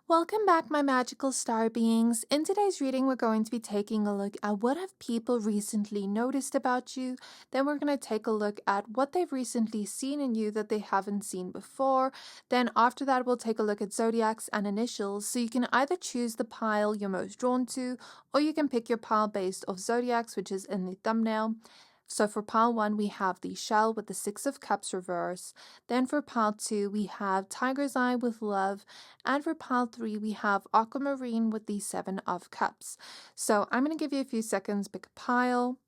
Welcome back, my magical star beings. In today's reading, we're going to be taking a look at what have people recently noticed about you. Then we're going to take a look at what they've recently seen in you that they haven't seen before. Then after that, we'll take a look at zodiacs and initials. So you can either choose the pile you're most drawn to, or you can pick your pile based off zodiacs, which is in the thumbnail. So for pile 1, we have the shell with the 6 of cups reverse. Then for pile 2, we have tiger's eye with love. And for pile 3, we have aquamarine with the 7 of cups. So I'm going to give you a few seconds, pick a pile.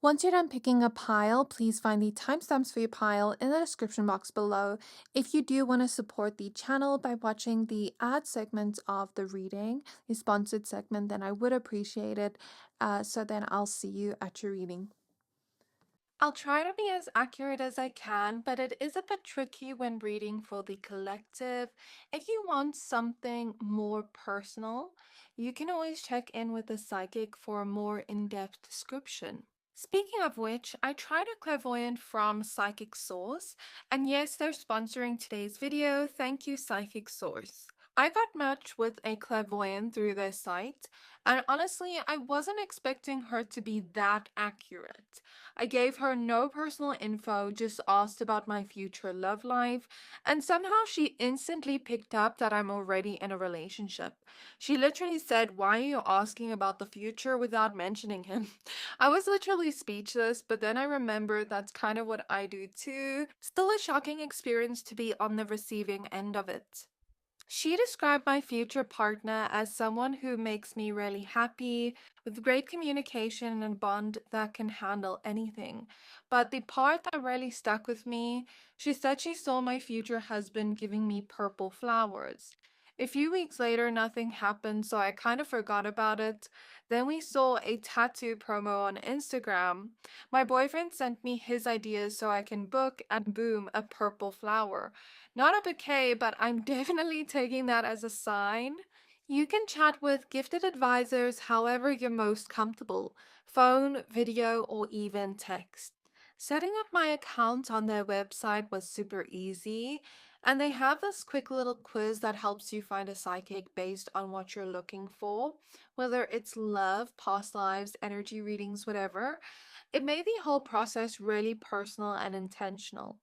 Once you're done picking a pile, please find the timestamps for your pile in the description box below. If you do want to support the channel by watching the ad segment of the reading, the sponsored segment, then I would appreciate it. So then I'll see you at your reading. I'll try to be as accurate as I can, but it is a bit tricky when reading for the collective. If you want something more personal, you can always check in with the psychic for a more in-depth description. Speaking of which, I tried a clairvoyant from Psychic Source, and yes, they're sponsoring today's video. Thank you, Psychic Source. I got matched with a clairvoyant through their site, and honestly, I wasn't expecting her to be that accurate. I gave her no personal info, just asked about my future love life, and somehow she instantly picked up that I'm already in a relationship. She literally said, "Why are you asking about the future without mentioning him?" I was literally speechless, but then I remembered that's kind of what I do too. Still a shocking experience to be on the receiving end of it. She described my future partner as someone who makes me really happy, with great communication and bond that can handle anything. But the part that really stuck with me, she said she saw my future husband giving me purple flowers. A few weeks later, nothing happened, so I kind of forgot about it. Then we saw a tattoo promo on Instagram. My boyfriend sent me his ideas so I can book, and boom, a purple flower. Not a bouquet, but I'm definitely taking that as a sign. You can chat with gifted advisors however you're most comfortable, phone, video, or even text. Setting up my account on their website was super easy, and they have this quick little quiz that helps you find a psychic based on what you're looking for, whether it's love, past lives, energy readings, whatever. It made the whole process really personal and intentional.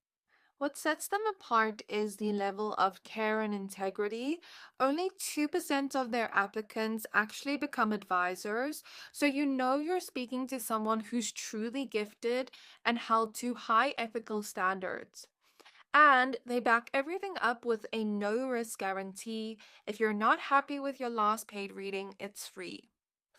What sets them apart is the level of care and integrity. Only 2% of their applicants actually become advisors, so you know you're speaking to someone who's truly gifted and held to high ethical standards. And they back everything up with a no risk guarantee. If you're not happy with your last paid reading, it's free.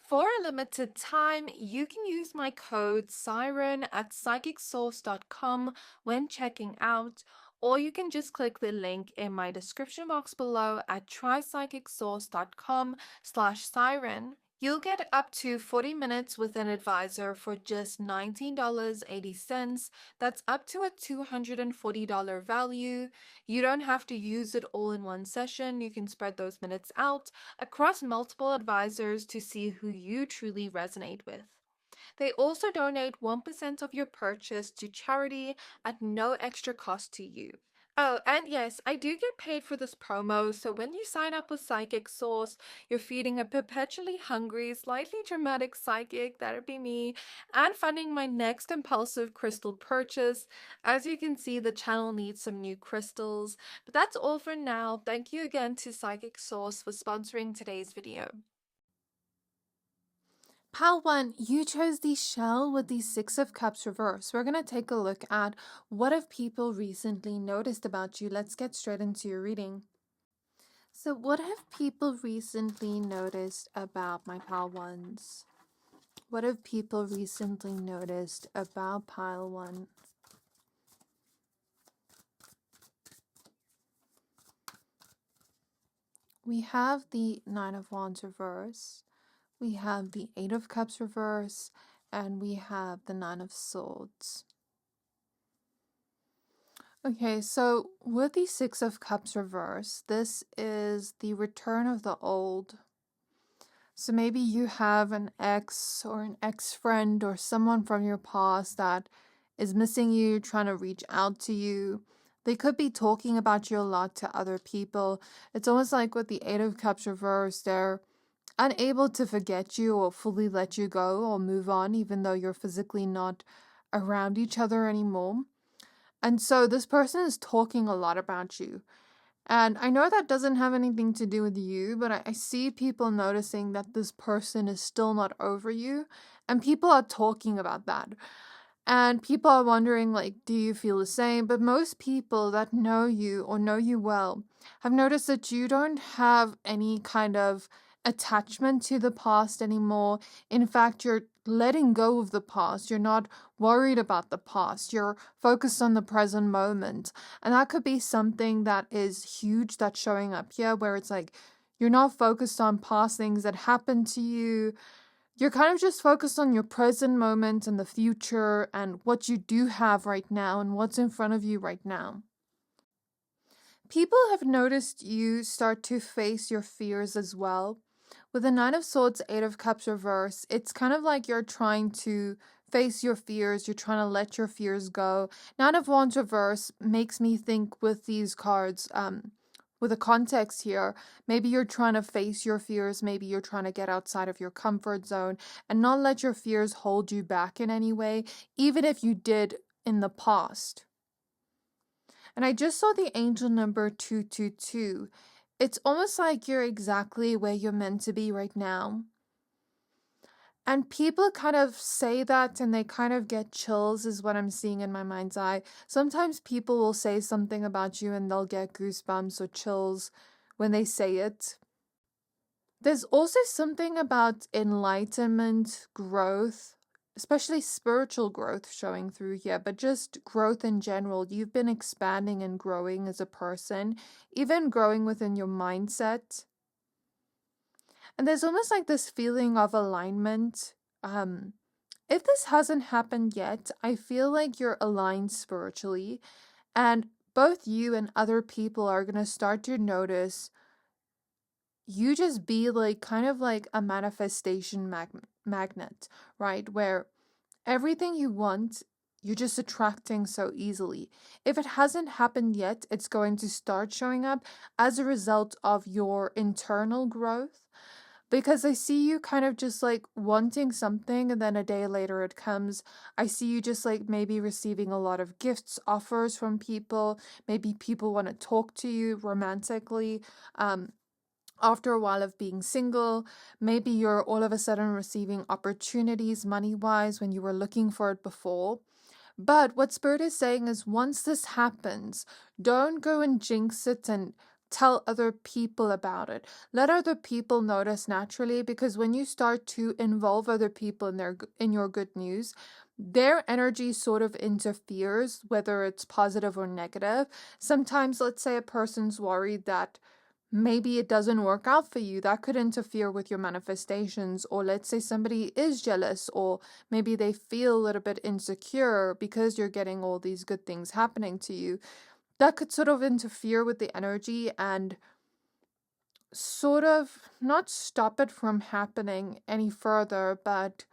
For a limited time, you can use my code Siren at psychicsource.com when checking out, or you can just click the link in my description box below at trypsychicsource.com/siren. You'll get up to 40 minutes with an advisor for just $19.80. That's up to a $240 value. You don't have to use it all in one session. You can spread those minutes out across multiple advisors to see who you truly resonate with. They also donate 1% of your purchase to charity at no extra cost to you. Oh, and yes, I do get paid for this promo, so when you sign up with Psychic Source, you're feeding a perpetually hungry, slightly dramatic psychic, that'd be me, and funding my next impulsive crystal purchase. As you can see, the channel needs some new crystals, but that's all for now. Thank you again to Psychic Source for sponsoring today's video. Pile 1, you chose the shell with the 6 of Cups reverse. We're going to take a look at what have people recently noticed about you. Let's get straight into your reading. So what have people recently noticed about my pile 1s? What have people recently noticed about pile 1? We have the 9 of Wands reverse. We have the 8 of Cups reverse, and we have the 9 of Swords. Okay, so with the 6 of Cups reverse, this is the return of the old. So maybe you have an ex or an ex-friend or someone from your past that is missing you, trying to reach out to you. They could be talking about you a lot to other people. It's almost like with the Eight of Cups reversed, they're unable to forget you or fully let you go or move on, even though you're physically not around each other anymore. And so this person is talking a lot about you. And I know that doesn't have anything to do with you, but I see people noticing that this person is still not over you. And people are talking about that. And people are wondering, like, do you feel the same? But most people that know you or know you well have noticed that you don't have any kind of attachment to the past anymore. In fact, you're letting go of the past. You're not worried about the past. You're focused on the present moment. And that could be something that is huge that's showing up here, where it's like you're not focused on past things that happened to you. You're kind of just focused on your present moment and the future and what you do have right now and what's in front of you right now. People have noticed you start to face your fears as well. With the Nine of Swords, Eight of Cups reverse, it's kind of like you're trying to face your fears. You're trying to let your fears go. Nine of Wands reverse makes me think with these cards, with the context here, maybe you're trying to face your fears, maybe you're trying to get outside of your comfort zone and not let your fears hold you back in any way, even if you did in the past. And I just saw the angel number 222. It's almost like you're exactly where you're meant to be right now. And people kind of say that and they kind of get chills is what I'm seeing in my mind's eye. Sometimes people will say something about you and they'll get goosebumps or chills when they say it. There's also something about enlightenment, growth, especially spiritual growth showing through here, but just growth in general. You've been expanding and growing as a person, even growing within your mindset. And there's almost like this feeling of alignment. If this hasn't happened yet, I feel like you're aligned spiritually, and both you and other people are going to start to notice you just be like kind of like a manifestation magnet, right? Where everything you want, you're just attracting so easily. If it hasn't happened yet, it's going to start showing up as a result of your internal growth. Because I see you kind of just like wanting something and then a day later it comes. I see you just like maybe receiving a lot of gifts, offers from people. Maybe people want to talk to you romantically. After a while of being single, maybe you're all of a sudden receiving opportunities money-wise when you were looking for it before. But what Spirit is saying is once this happens, don't go and jinx it and tell other people about it. Let other people notice naturally, because when you start to involve other people in your good news, their energy sort of interferes, whether it's positive or negative. Sometimes, let's say a person's worried that maybe it doesn't work out for you. That could interfere with your manifestations. Or let's say somebody is jealous, or maybe they feel a little bit insecure because you're getting all these good things happening to you. That could sort of interfere with the energy and sort of not stop it from happening any further, but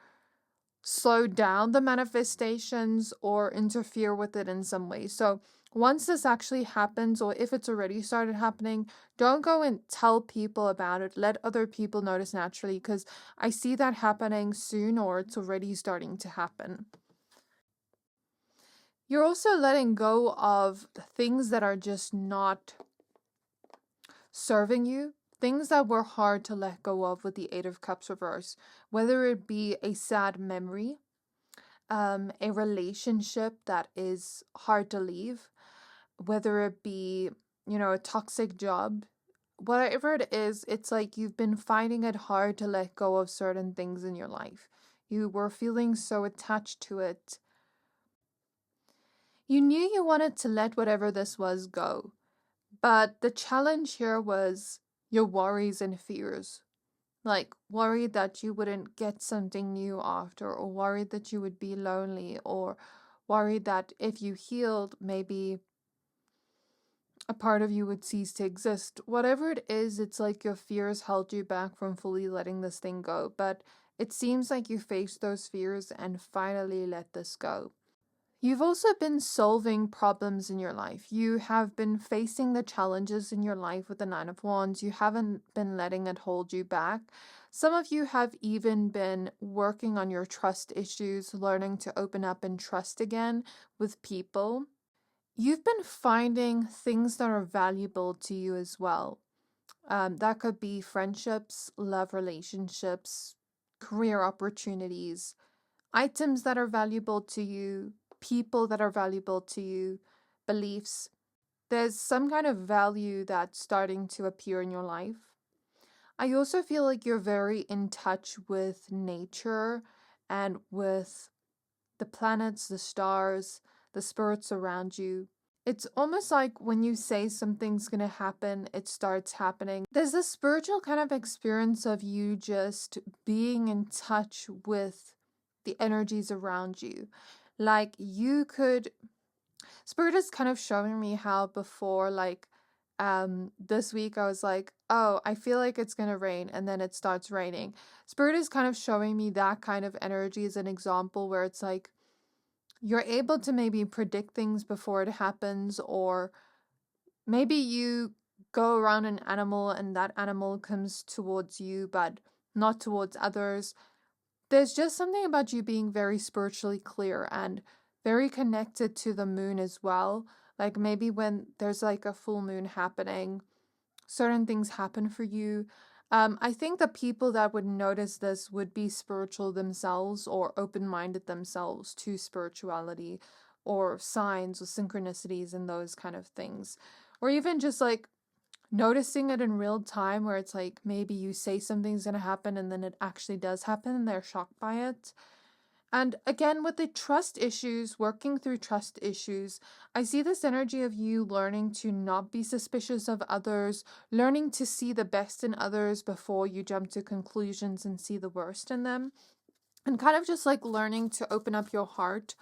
slow down the manifestations or interfere with it in some way. So once this actually happens, or if it's already started happening, don't go and tell people about it. Let other people notice naturally, because I see that happening soon, or it's already starting to happen. You're also letting go of things that are just not serving you, things that were hard to let go of with the Eight of Cups reverse, whether it be a sad memory, a relationship that is hard to leave, whether it be, a toxic job, whatever it is, it's like you've been finding it hard to let go of certain things in your life. You were feeling so attached to it. You knew you wanted to let whatever this was go, but the challenge here was your worries and fears. Like worried that you wouldn't get something new after, or worried that you would be lonely, or worried that if you healed, maybe a part of you would cease to exist. Whatever it is, it's like your fears held you back from fully letting this thing go, but it seems like you faced those fears and finally let this go. You've also been solving problems in your life. You have been facing the challenges in your life with the Nine of Wands. You haven't been letting it hold you back. Some of you have even been working on your trust issues, learning to open up and trust again with people. You've been finding things that are valuable to you as well. That could be friendships, love relationships, career opportunities, items that are valuable to you, people that are valuable to you, beliefs. There's some kind of value that's starting to appear in your life. I also feel like you're very in touch with nature and with the planets, the stars, the spirits around you. It's almost like when you say something's going to happen, it starts happening. There's a spiritual kind of experience of you just being in touch with the energies around you. Like you could, Spirit is kind of showing me how before, like, this week I was like, oh, I feel like it's gonna rain, and then it starts raining. Spirit is kind of showing me that kind of energy as an example where it's like you're able to maybe predict things before it happens, or maybe you go around an animal and that animal comes towards you but not towards others. There's just something about you being very spiritually clear and very connected to the moon as well. Like maybe when there's like a full moon happening, certain things happen for you. I think the people that would notice this would be spiritual themselves or open-minded themselves to spirituality or signs or synchronicities and those kind of things. Or even just like noticing it in real time where it's like maybe you say something's going to happen and then it actually does happen and they're shocked by it. And again, with the trust issues, working through trust issues, I see this energy of you learning to not be suspicious of others, learning to see the best in others before you jump to conclusions and see the worst in them, and kind of just like learning to open up your heart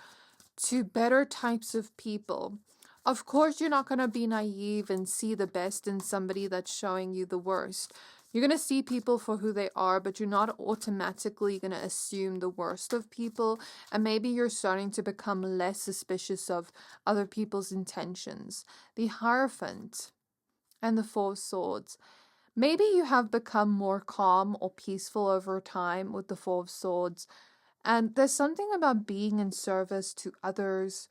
to better types of people. Of course, you're not going to be naive and see the best in somebody that's showing you the worst. You're going to see people for who they are, but you're not automatically going to assume the worst of people. And maybe you're starting to become less suspicious of other people's intentions. The Hierophant and the Four of Swords. Maybe you have become more calm or peaceful over time with the Four of Swords. And there's something about being in service to others.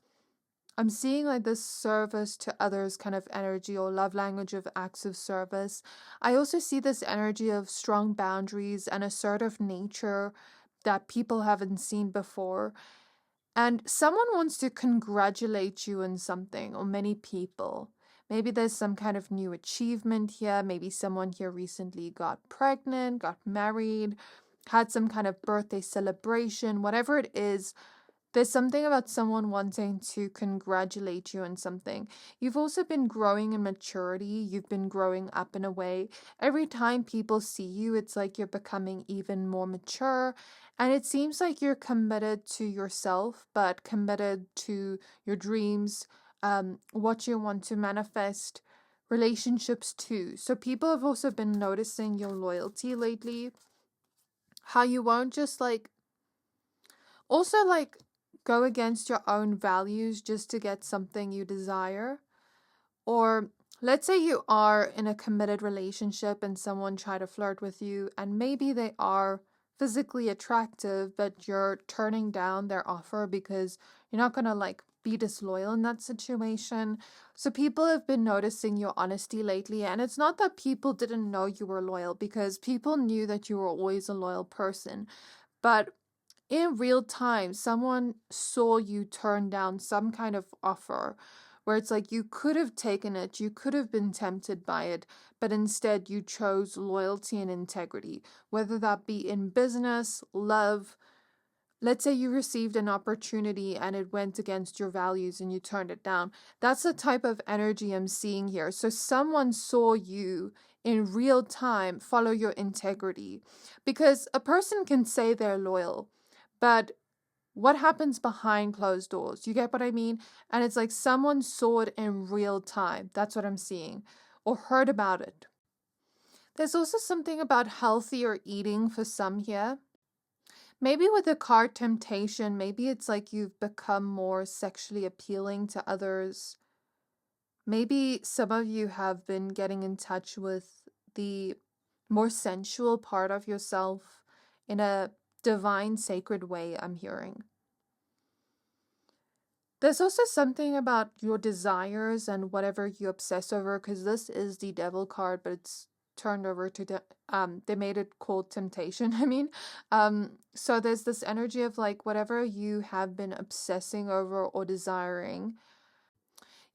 I'm seeing like this service to others kind of energy or love language of acts of service. I also see this energy of strong boundaries and assertive nature that people haven't seen before. And someone wants to congratulate you on something, or many people. Maybe there's some kind of new achievement here. Maybe someone here recently got pregnant, got married, had some kind of birthday celebration, whatever it is. There's something about someone wanting to congratulate you on something. You've also been growing in maturity. You've been growing up in a way. Every time people see you, it's like you're becoming even more mature. And it seems like you're committed to yourself, but committed to your dreams, what you want to manifest, relationships too. So people have also been noticing your loyalty lately. How you won't just also go against your own values just to get something you desire. Or let's say you are in a committed relationship and someone try to flirt with you and maybe they are physically attractive, but you're turning down their offer because you're not going to be disloyal in that situation. So people have been noticing your honesty lately, and it's not that people didn't know you were loyal, because people knew that you were always a loyal person. But in real time, someone saw you turn down some kind of offer where it's like you could have taken it, you could have been tempted by it, but instead you chose loyalty and integrity, whether that be in business, love. Let's say you received an opportunity and it went against your values and you turned it down. That's the type of energy I'm seeing here. So someone saw you in real time follow your integrity, because a person can say they're loyal, but what happens behind closed doors? You get what I mean? And it's like someone saw it in real time. That's what I'm seeing. Or heard about it. There's also something about healthier eating for some here. Maybe with the card temptation, maybe it's like you've become more sexually appealing to others. Maybe some of you have been getting in touch with the more sensual part of yourself in a divine, sacred way, I'm hearing. There's also something about your desires and whatever you obsess over, because this is the devil card, but it's turned over to they made it called temptation. So there's this energy of like whatever you have been obsessing over or desiring,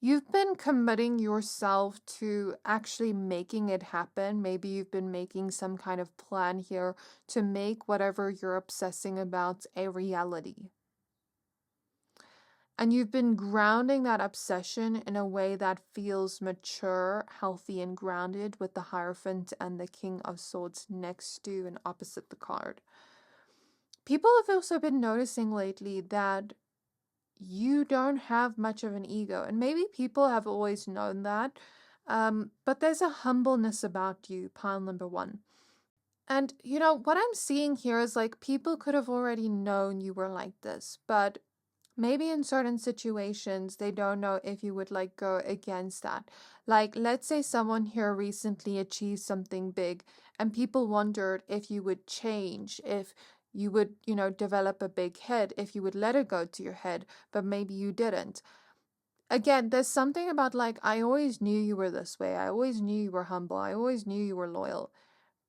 you've been committing yourself to actually making it happen. Maybe you've been making some kind of plan here to make whatever you're obsessing about a reality. And you've been grounding that obsession in a way that feels mature, healthy, and grounded, with the Hierophant and the King of Swords next to and opposite the card. People have also been noticing lately that you don't have much of an ego. And maybe people have always known that. But there's a humbleness about you, pile number 1. And, what I'm seeing here is like people could have already known you were like this, but maybe in certain situations, they don't know if you would like go against that. Like, let's say someone here recently achieved something big and people wondered if you would change, if you would, develop a big head, if you would let it go to your head, but maybe you didn't. Again, there's something about like, I always knew you were this way. I always knew you were humble. I always knew you were loyal.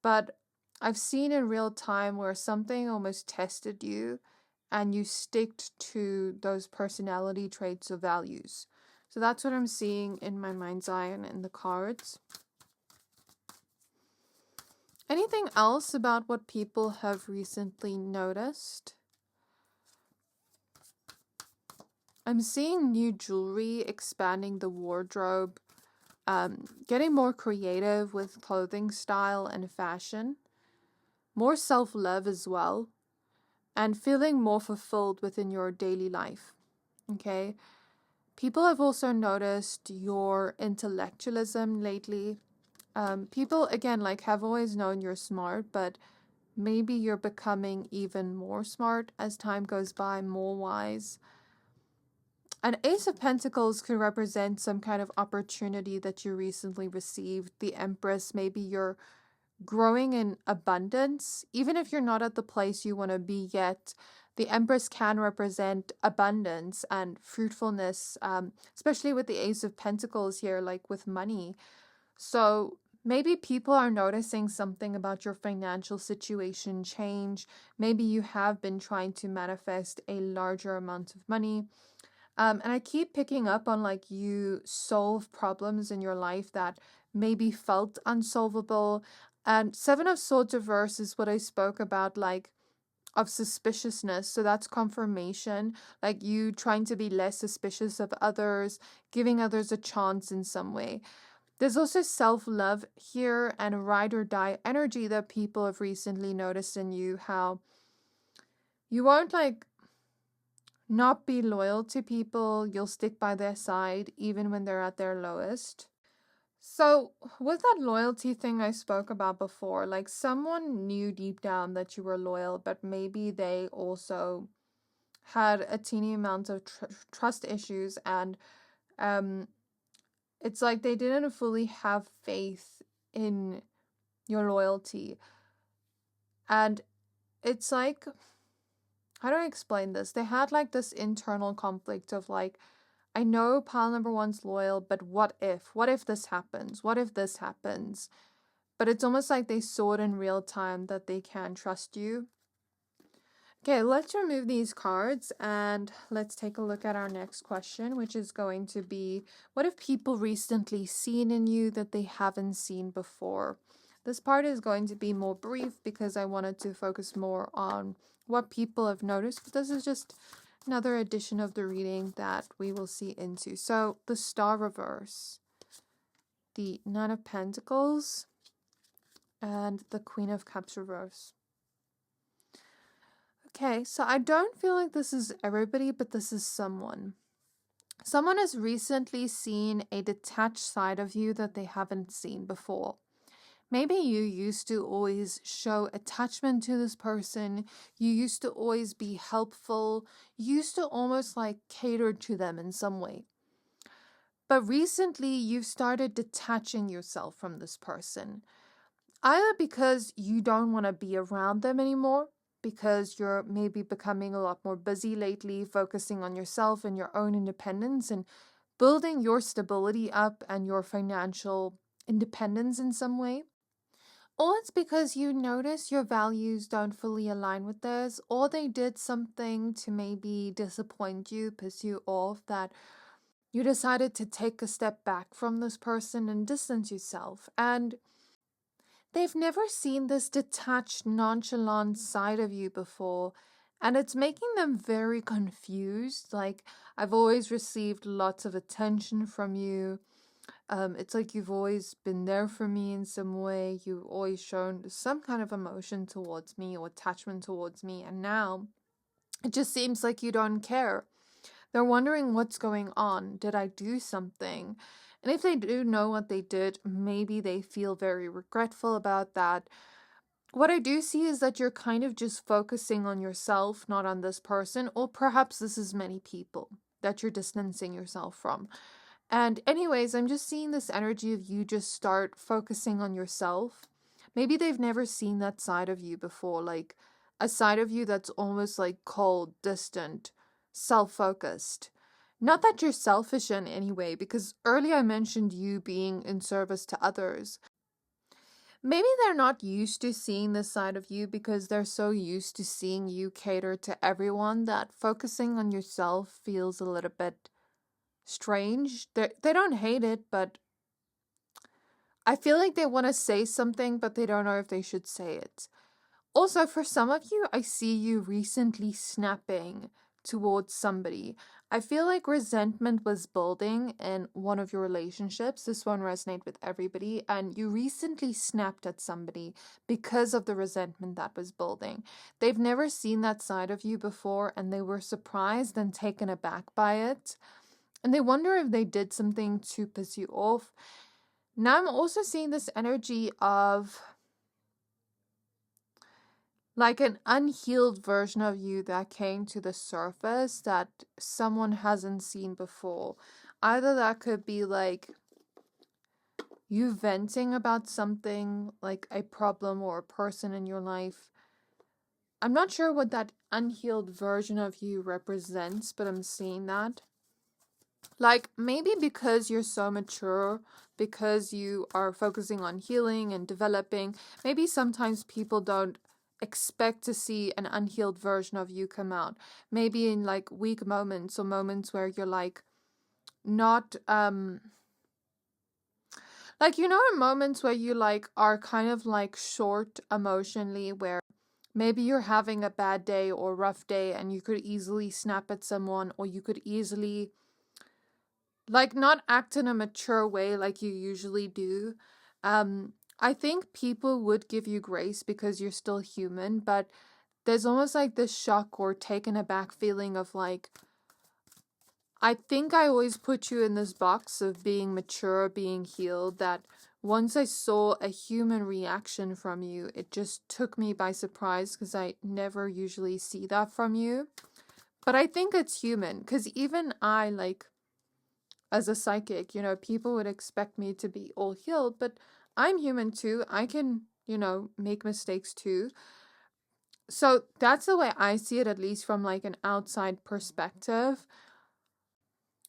But I've seen in real time where something almost tested you and you sticked to those personality traits or values. So that's what I'm seeing in my mind's eye and in the cards. Anything else about what people have recently noticed? I'm seeing new jewelry, expanding the wardrobe, getting more creative with clothing style and fashion, more self-love as well, and feeling more fulfilled within your daily life. Okay? People have also noticed your intellectualism lately. People, again, like have always known you're smart, but maybe you're becoming even more smart as time goes by, more wise. An Ace of Pentacles could represent some kind of opportunity that you recently received. The Empress, maybe you're growing in abundance. Even if you're not at the place you want to be yet, the Empress can represent abundance and fruitfulness, especially with the Ace of Pentacles here, like with money. So maybe people are noticing something about your financial situation change. Maybe you have been trying to manifest a larger amount of money. And I keep picking up on like you solve problems in your life that maybe felt unsolvable. And Seven of Swords reverse is what I spoke about, like of suspiciousness. So that's confirmation, like you trying to be less suspicious of others, giving others a chance in some way. There's also self-love here and ride or die energy that people have recently noticed in you, how you won't like not be loyal to people. You'll stick by their side even when they're at their lowest. So with that loyalty thing I spoke about before, like someone knew deep down that you were loyal, but maybe they also had a teeny amount of trust issues, and it's like they didn't fully have faith in your loyalty. And it's like, how do I explain this? They had like this internal conflict of like, I know pile number 1's loyal, but what if? What if this happens? What if this happens? But it's almost like they saw it in real time that they can trust you. Okay, let's remove these cards and let's take a look at our next question, which is going to be, what have people recently seen in you that they haven't seen before? This part is going to be more brief because I wanted to focus more on what people have noticed, but this is just another edition of the reading that we will see into. So the Star reverse, the Nine of Pentacles, and the Queen of Cups reverse. Okay, so I don't feel like this is everybody, but this is someone. Someone has recently seen a detached side of you that they haven't seen before. Maybe you used to always show attachment to this person. You used to always be helpful. You used to almost like cater to them in some way. But recently you've started detaching yourself from this person. Either because you don't want to be around them anymore, because you're maybe becoming a lot more busy lately, focusing on yourself and your own independence and building your stability up and your financial independence in some way. Or it's because you notice your values don't fully align with theirs, or they did something to maybe disappoint you, piss you off, that you decided to take a step back from this person and distance yourself. And they've never seen this detached, nonchalant side of you before. And it's making them very confused. Like, I've always received lots of attention from you. It's like you've always been there for me in some way. You've always shown some kind of emotion towards me or attachment towards me. And now it just seems like you don't care. They're wondering what's going on. Did I do something? And if they do know what they did, maybe they feel very regretful about that. What I do see is that you're kind of just focusing on yourself, not on this person, or perhaps this is many people that you're distancing yourself from. And anyways, I'm just seeing this energy of you just start focusing on yourself. Maybe they've never seen that side of you before, like a side of you that's almost like cold, distant, self-focused. Not that you're selfish in any way, because earlier I mentioned you being in service to others. Maybe they're not used to seeing this side of you because they're so used to seeing you cater to everyone that focusing on yourself feels a little bit strange. They don't hate it, but I feel like they want to say something, but they don't know if they should say it. Also, for some of you, I see you recently snapping towards somebody. I feel like resentment was building in one of your relationships. This won't resonate with everybody. And you recently snapped at somebody because of the resentment that was building. They've never seen that side of you before, and they were surprised and taken aback by it. And they wonder if they did something to piss you off. Now I'm also seeing this energy of like an unhealed version of you that came to the surface that someone hasn't seen before. Either that could be like you venting about something, like a problem or a person in your life. I'm not sure what that unhealed version of you represents, but I'm seeing that. Like, maybe because you're so mature, because you are focusing on healing and developing, maybe sometimes people don't expect to see an unhealed version of you come out. Maybe in like weak moments or moments where you're like not like, you know, in moments where you like are kind of like short emotionally, where maybe you're having a bad day or rough day and you could easily snap at someone, or you could easily like not act in a mature way like you usually do. I think people would give you grace because you're still human, but there's almost like this shock or taken aback feeling of like, I think I always put you in this box of being mature, being healed, that once I saw a human reaction from you, it just took me by surprise because I never usually see that from you. But I think it's human, because even I, like, as a psychic, you know, people would expect me to be all healed, but I'm human too. I can, you know, make mistakes too. So that's the way I see it, at least from like an outside perspective.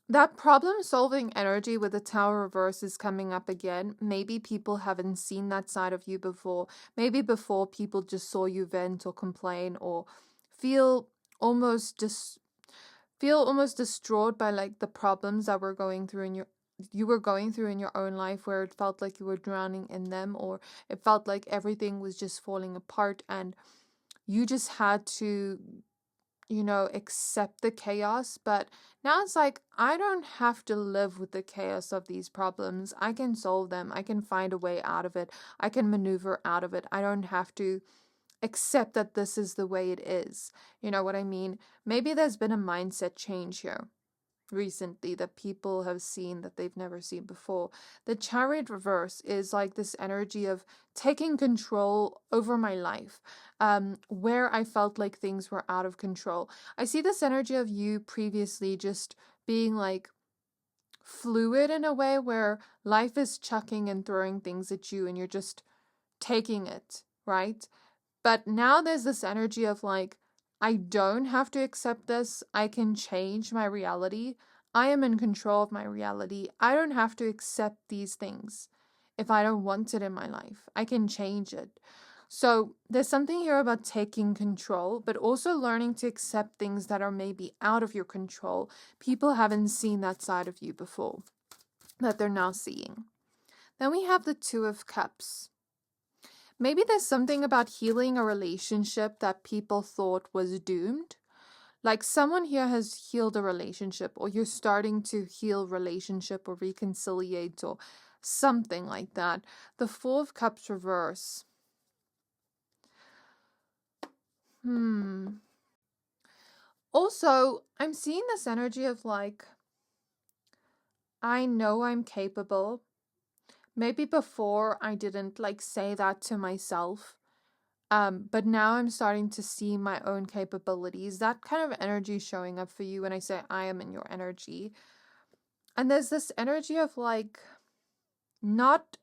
That problem-solving energy with the Tower reverse is coming up again. Maybe people haven't seen that side of you before. Maybe before people just saw you vent or complain or feel almost distraught by like the problems that you were going through in your own life, where it felt like you were drowning in them, or it felt like everything was just falling apart and you just had to, you know, accept the chaos. But now it's like, I don't have to live with the chaos of these problems. I can solve them. I can find a way out of it. I can maneuver out of it. I don't have to accept that this is the way it is. You know what I mean? Maybe there's been a mindset change here. recently that people have seen that they've never seen before. The Chariot reverse is like this energy of taking control over my life, where I felt like things were out of control. I see this energy of you previously just being like fluid in a way where life is chucking and throwing things at you and you're just taking it, right? But now there's this energy of like, I don't have to accept this. I can change my reality. I am in control of my reality. I don't have to accept these things if I don't want it in my life. I can change it. So there's something here about taking control, but also learning to accept things that are maybe out of your control. People haven't seen that side of you before, that they're now seeing. Then we have the Two of Cups. Maybe there's something about healing a relationship that people thought was doomed. Like someone here has healed a relationship, or you're starting to heal relationship or reconciliate or something like that. The Four of Cups reverse. Also, I'm seeing this energy of like, I know I'm capable. Maybe before I didn't like say that to myself. But now I'm starting to see my own capabilities. That kind of energy showing up for you when I say I am in your energy. And there's this energy of like not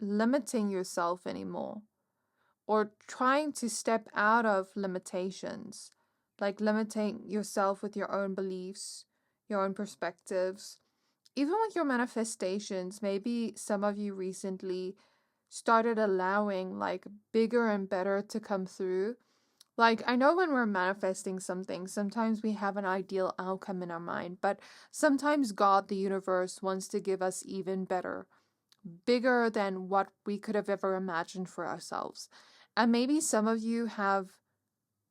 limiting yourself anymore, or trying to step out of limitations, like limiting yourself with your own beliefs, your own perspectives, even with your manifestations. Maybe some of you recently started allowing like bigger and better to come through. Like, I know when we're manifesting something, sometimes we have an ideal outcome in our mind, but sometimes God, the universe, wants to give us even better, bigger than what we could have ever imagined for ourselves. And maybe some of you have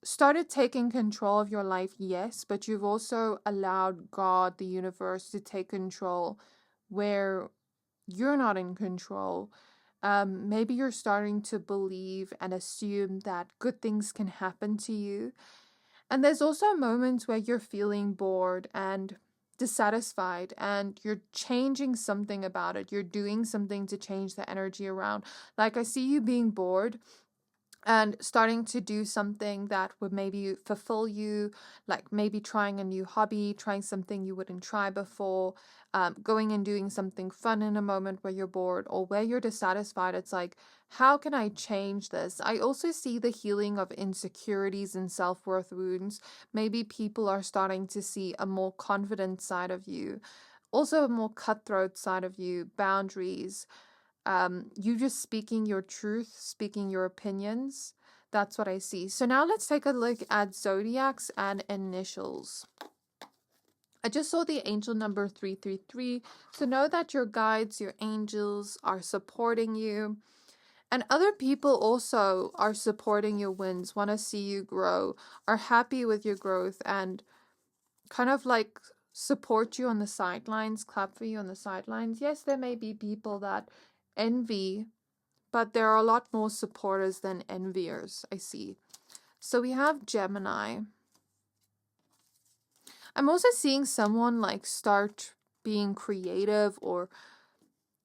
started taking control of your life, yes, but you've also allowed God, the universe, to take control where you're not in control. Maybe you're starting to believe and assume that good things can happen to you. And there's also moments where you're feeling bored and dissatisfied and you're changing something about it. You're doing something to change the energy around. Like, I see you being bored and starting to do something that would maybe fulfill you, like maybe trying a new hobby, trying something you wouldn't try before, going and doing something fun in a moment where you're bored or where you're dissatisfied. It's like, how can I change this? I also see the healing of insecurities and self-worth wounds. Maybe people are starting to see a more confident side of you, also a more cutthroat side of you, boundaries, you just speaking your truth, speaking your opinions. That's what I see. So now let's take a look at zodiacs and initials. I just saw the angel number 333. So know that your guides, your angels are supporting you. And other people also are supporting your wins, want to see you grow, are happy with your growth, and kind of like support you on the sidelines, clap for you on the sidelines. Yes, there may be people that envy, but there are a lot more supporters than enviers, I see. So we have Gemini. I'm also seeing someone like start being creative or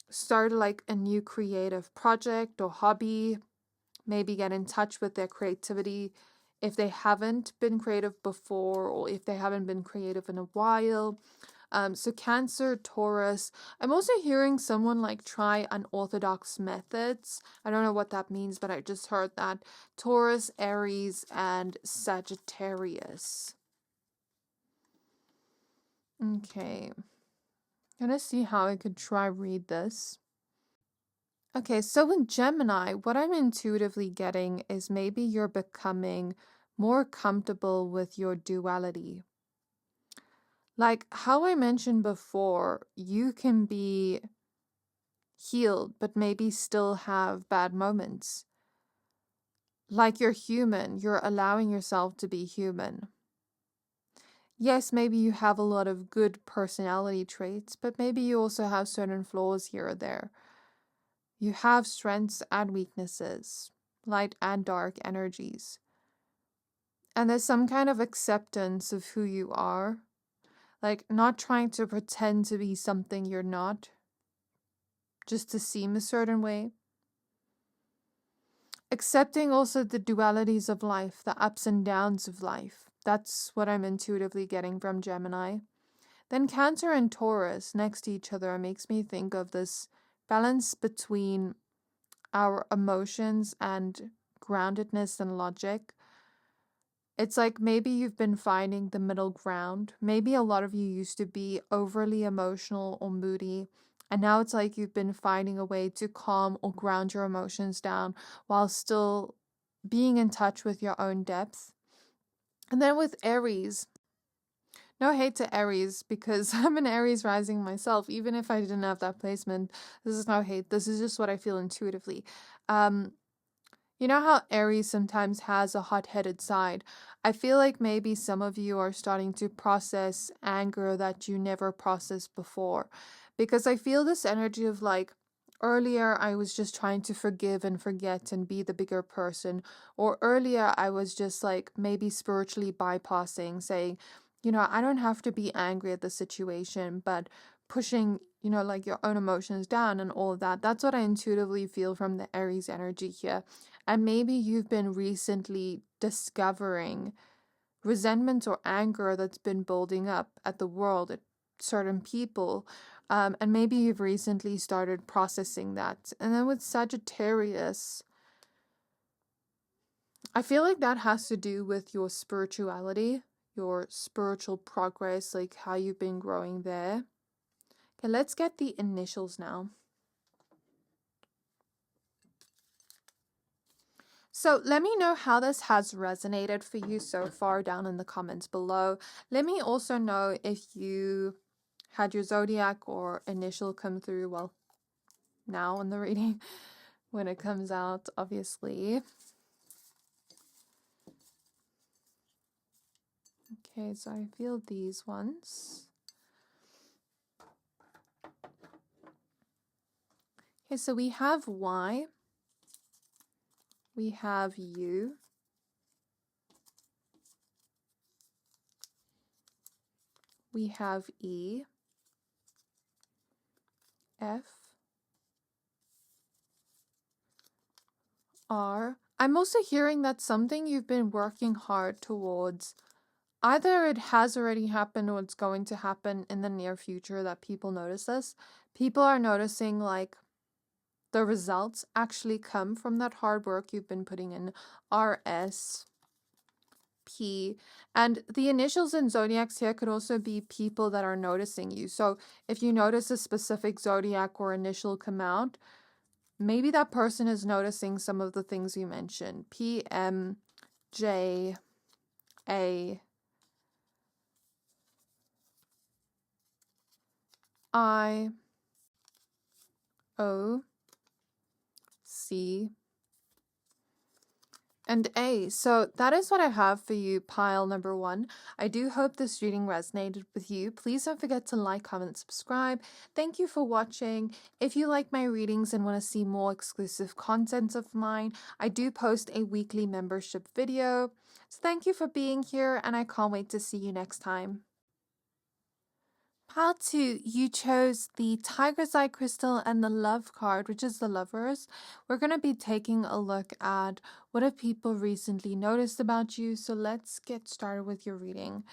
start like a new creative project or hobby, maybe get in touch with their creativity if they haven't been creative before or if they haven't been creative in a while. So Cancer, Taurus. I'm also hearing someone like try unorthodox methods. I don't know what that means, but I just heard that. Taurus, Aries, and Sagittarius. Okay. I'm gonna see how I could try read this. Okay, so in Gemini, what I'm intuitively getting is maybe you're becoming more comfortable with your duality. Like how I mentioned before, you can be healed, but maybe still have bad moments. Like you're human, you're allowing yourself to be human. Yes, maybe you have a lot of good personality traits, but maybe you also have certain flaws here or there. You have strengths and weaknesses, light and dark energies. And there's some kind of acceptance of who you are. Like, not trying to pretend to be something you're not, just to seem a certain way. Accepting also the dualities of life, the ups and downs of life. That's what I'm intuitively getting from Gemini. Then Cancer and Taurus next to each other makes me think of this balance between our emotions and groundedness and logic. It's like maybe you've been finding the middle ground. Maybe a lot of you used to be overly emotional or moody, and now it's like you've been finding a way to calm or ground your emotions down while still being in touch with your own depth. And then with Aries, no hate to Aries because I'm an Aries rising myself. Even if I didn't have that placement, this is no hate. This is just what I feel intuitively. You know how Aries sometimes has a hot-headed side? I feel like maybe some of you are starting to process anger that you never processed before. Because I feel this energy of like, earlier I was just trying to forgive and forget and be the bigger person. Or earlier I was just like maybe spiritually bypassing, saying, you know, I don't have to be angry at the situation, but pushing, you know, like your own emotions down and all of that. That's what I intuitively feel from the Aries energy here. And maybe you've been recently discovering resentment or anger that's been building up at the world, at certain people. And maybe you've recently started processing that. And then with Sagittarius, I feel like that has to do with your spirituality, your spiritual progress, like how you've been growing there. Okay, let's get the initials now. So let me know how this has resonated for you so far down in the comments below. Let me also know if you had your zodiac or initial come through, well, now in the reading, when it comes out, obviously. Okay, so I feel these ones. Okay, so we have Y. We have U. We have E. F. R. I'm also hearing that's something you've been working hard towards. Either it has already happened or it's going to happen in the near future that people notice this. People are noticing like the results actually come from that hard work you've been putting in. RS, P, and the initials in zodiacs here could also be people that are noticing you. So if you notice a specific zodiac or initial come out, maybe that person is noticing some of the things you mentioned. P, M, J, A, I, O, C, and A. So that is what I have for you, pile number 1. I do hope this reading resonated with you. Please don't forget to like, comment, subscribe. Thank you for watching. If you like my readings and want to see more exclusive content of mine, I do post a weekly membership video. So thank you for being here, and I can't wait to see you next time. Pile 2, you chose the Tiger's Eye Crystal and the Love card, which is the Lovers. We're going to be taking a look at what have people recently noticed about you. So let's get started with your reading.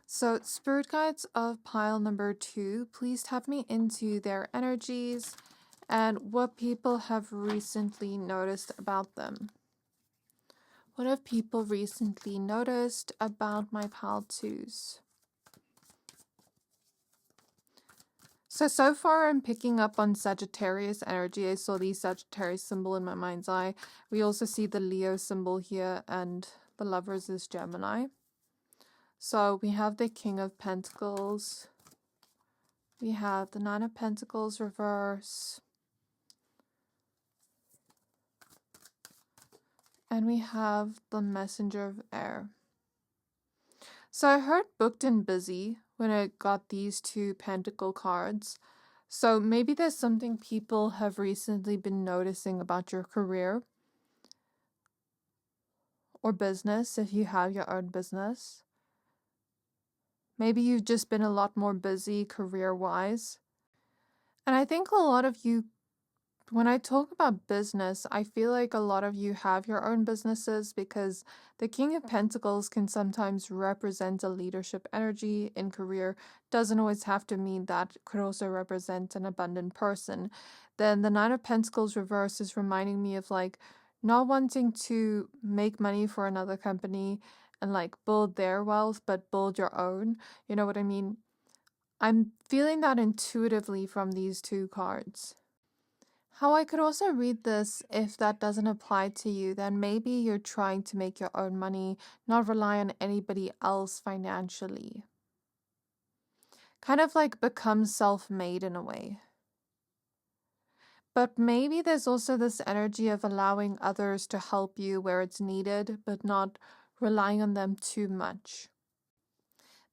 So Spirit Guides of pile number 2, please tap me into their energies and what people have recently noticed about them. What have people recently noticed about my pile 2s? So far I'm picking up on Sagittarius energy. I saw the Sagittarius symbol in my mind's eye. We also see the Leo symbol here, and the Lovers is Gemini. So we have the King of Pentacles. We have the Nine of Pentacles reverse. And we have the Messenger of Air. So I heard booked and busy when I got these 2 Pentacle cards. So maybe there's something people have recently been noticing about your career or business if you have your own business. Maybe you've just been a lot more busy career-wise. And I think a lot of you, when I talk about business, I feel like a lot of you have your own businesses because the King of Pentacles can sometimes represent a leadership energy in career. Doesn't always have to mean that. Could also represent an abundant person. Then the Nine of Pentacles reverse is reminding me of like not wanting to make money for another company and like build their wealth, but build your own. You know what I mean? I'm feeling that intuitively from these two cards. How I could also read this, if that doesn't apply to you, then maybe you're trying to make your own money, not rely on anybody else financially. Kind of like become self-made in a way. But maybe there's also this energy of allowing others to help you where it's needed, but not relying on them too much.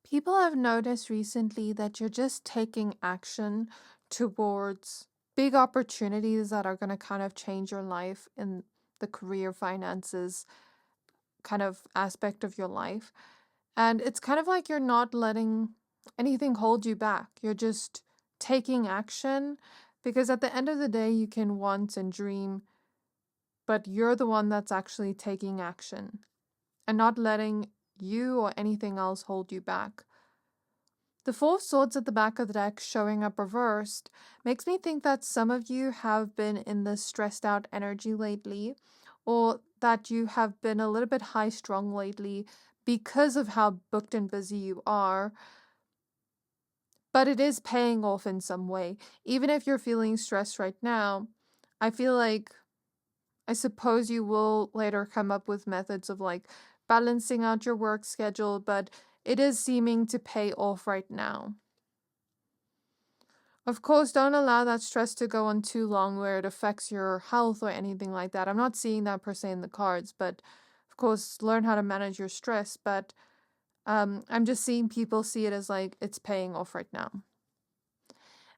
People have noticed recently that you're just taking action towards big opportunities that are going to kind of change your life in the career finances kind of aspect of your life. And it's kind of like you're not letting anything hold you back. You're just taking action because at the end of the day, you can want and dream, but you're the one that's actually taking action and not letting you or anything else hold you back. The Four of Swords at the back of the deck showing up reversed makes me think that some of you have been in this stressed out energy lately, or that you have been a little bit high strung lately because of how booked and busy you are. But it is paying off in some way. Even if you're feeling stressed right now, I feel like, I suppose you will later come up with methods of like balancing out your work schedule, but it is seeming to pay off right now. Of course, don't allow that stress to go on too long where it affects your health or anything like that. I'm not seeing that per se in the cards, but of course, learn how to manage your stress. But I'm just seeing people see it as like it's paying off right now.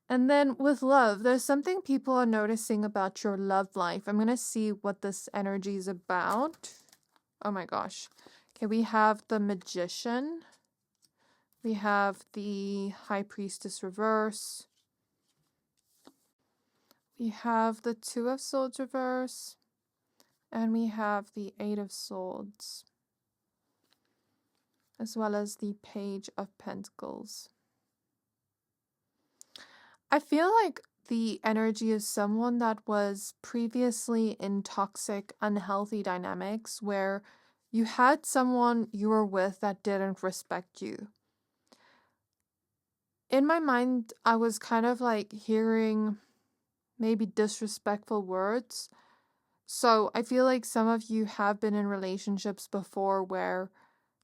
And then with love, there's something people are noticing about your love life. I'm going to see what this energy is about. Oh my gosh. Okay, we have the Magician. We have the High Priestess reverse. We have the Two of Swords reverse. And we have the Eight of Swords. As well as the Page of Pentacles. I feel like the energy of someone that was previously in toxic, unhealthy dynamics where you had someone you were with that didn't respect you. In my mind, I was kind of like hearing maybe disrespectful words. So I feel like some of you have been in relationships before where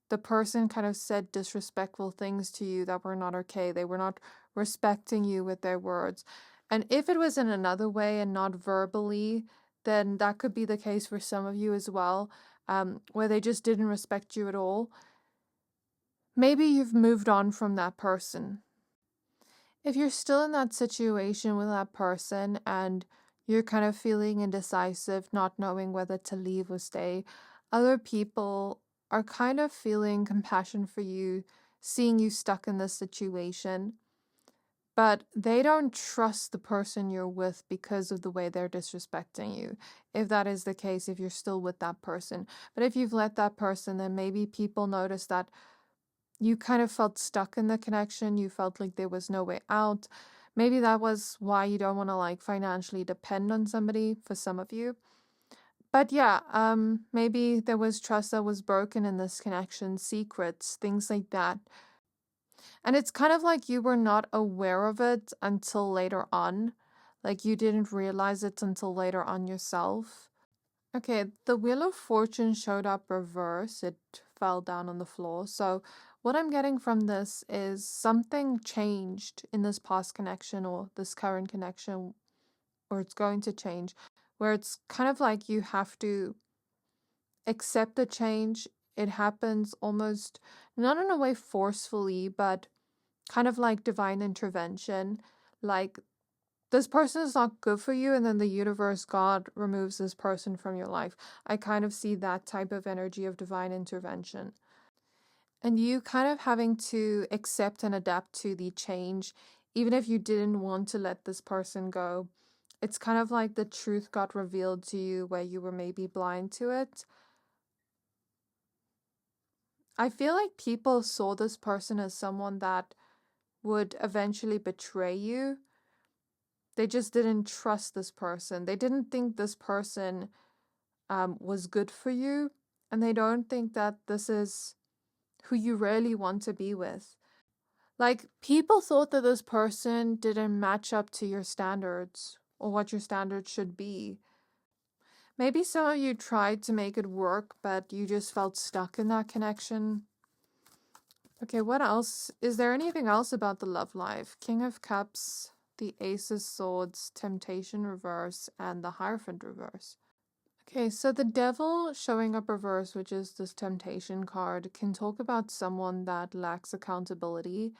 the person kind of said disrespectful things to you that were not okay. They were not respecting you with their words. And if it was in another way and not verbally, then that could be the case for some of you as well, where they just didn't respect you at all. Maybe you've moved on from that person. If you're still in that situation with that person and you're kind of feeling indecisive, not knowing whether to leave or stay, other people are kind of feeling compassion for you, seeing you stuck in this situation, but they don't trust the person you're with because of the way they're disrespecting you. If that is the case, if you're still with that person. But if you've let that person, then maybe people notice that you kind of felt stuck in the connection. You felt like there was no way out. Maybe that was why you don't want to like financially depend on somebody for some of you. But yeah, maybe there was trust that was broken in this connection, secrets, things like that. And it's kind of like you were not aware of it until later on. Like you didn't realize it until later on yourself. Okay, the Wheel of Fortune showed up reverse. It fell down on the floor. So what I'm getting from this is something changed in this past connection or this current connection, or it's going to change, where it's kind of like you have to accept the change. It happens almost not in a way forcefully, but kind of like divine intervention. Like this person is not good for you, and then the universe, God, removes this person from your life. I kind of see that type of energy of divine intervention. And you kind of having to accept and adapt to the change, even if you didn't want to let this person go. It's kind of like the truth got revealed to you where you were maybe blind to it. I feel like people saw this person as someone that would eventually betray you. They just didn't trust this person. They didn't think this person was good for you. And they don't think that this is who you really want to be with. Like, people thought that this person didn't match up to your standards or what your standards should be. Maybe some of you tried to make it work, but you just felt stuck in that connection. Okay, what else? Is there anything else about the love life? King of Cups, the Ace of Swords, Temptation reverse, and the Hierophant reverse. Okay, so the Devil showing up reverse, which is this Temptation card, can talk about someone that lacks accountability.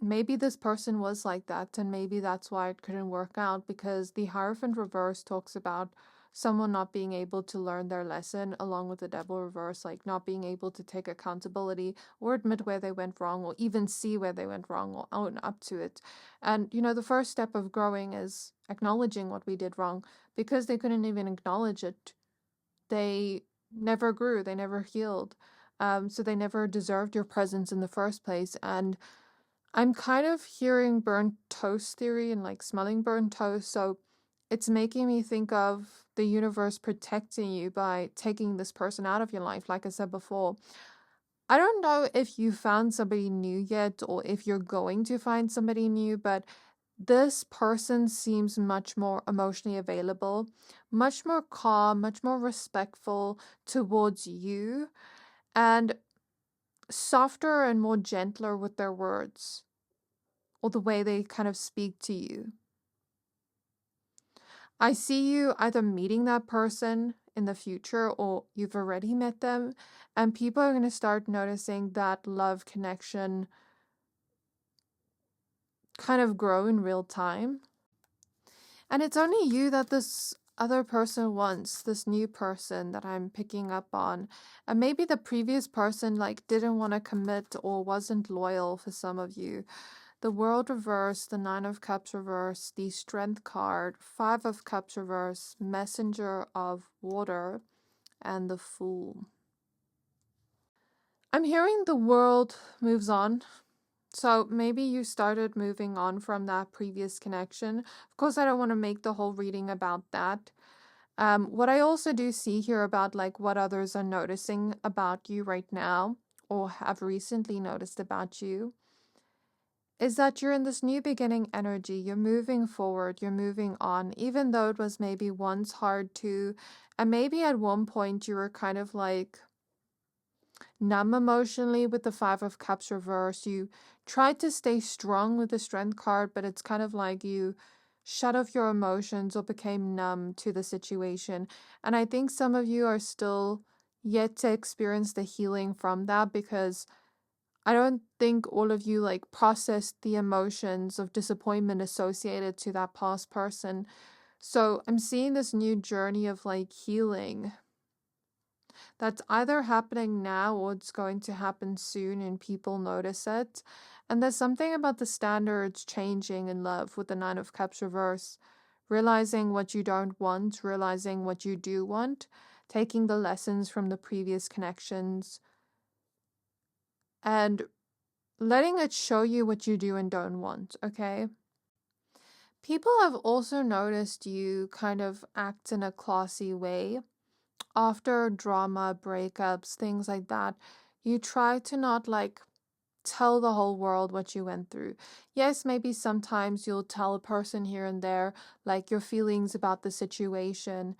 Maybe this person was like that, and maybe that's why it couldn't work out, because the Hierophant reverse talks about someone not being able to learn their lesson, along with the Devil reverse, like not being able to take accountability or admit where they went wrong, or even see where they went wrong, or own up to it. And the first step of growing is acknowledging what we did wrong. Because they couldn't even acknowledge it, they never grew, they never healed. So they never deserved your presence in the first place. And I'm kind of hearing burnt toast theory and like smelling burnt toast. So it's making me think of the universe protecting you by taking this person out of your life, like I said before. I don't know if you found somebody new yet, or if you're going to find somebody new, but this person seems much more emotionally available, much more calm, much more respectful towards you, and softer and more gentler with their words, or the way they kind of speak to you. I see you either meeting that person in the future, or you've already met them, and people are going to start noticing that love connection kind of grow in real time. And it's only you that this other person wants, this new person that I'm picking up on. And maybe the previous person like didn't want to commit or wasn't loyal for some of you. The World reverse, the Nine of Cups reverse, the Strength card, Five of Cups reverse, Messenger of Water, and the Fool. I'm hearing the world moves on. So maybe you started moving on from that previous connection. Of course, I don't want to make the whole reading about that. What I also do see here about like what others are noticing about you right now, or have recently noticed about you, is that you're in this new beginning energy. You're moving forward, you're moving on, even though it was maybe once hard to, and maybe at one point you were kind of like numb emotionally with the Five of Cups reverse. You tried to stay strong with the Strength card, but it's kind of like you shut off your emotions or became numb to the situation. And I think some of you are still yet to experience the healing from that, because I don't think all of you like processed the emotions of disappointment associated to that past person. So I'm seeing this new journey of like healing that's either happening now or it's going to happen soon, and people notice it. And there's something about the standards changing in love with the Nine of Cups reverse. Realizing what you don't want, realizing what you do want, taking the lessons from the previous connections, and letting it show you what you do and don't want, okay? People have also noticed you kind of act in a classy way. After drama, breakups, things like that, you try to not like tell the whole world what you went through. Yes, maybe sometimes you'll tell a person here and there like your feelings about the situation,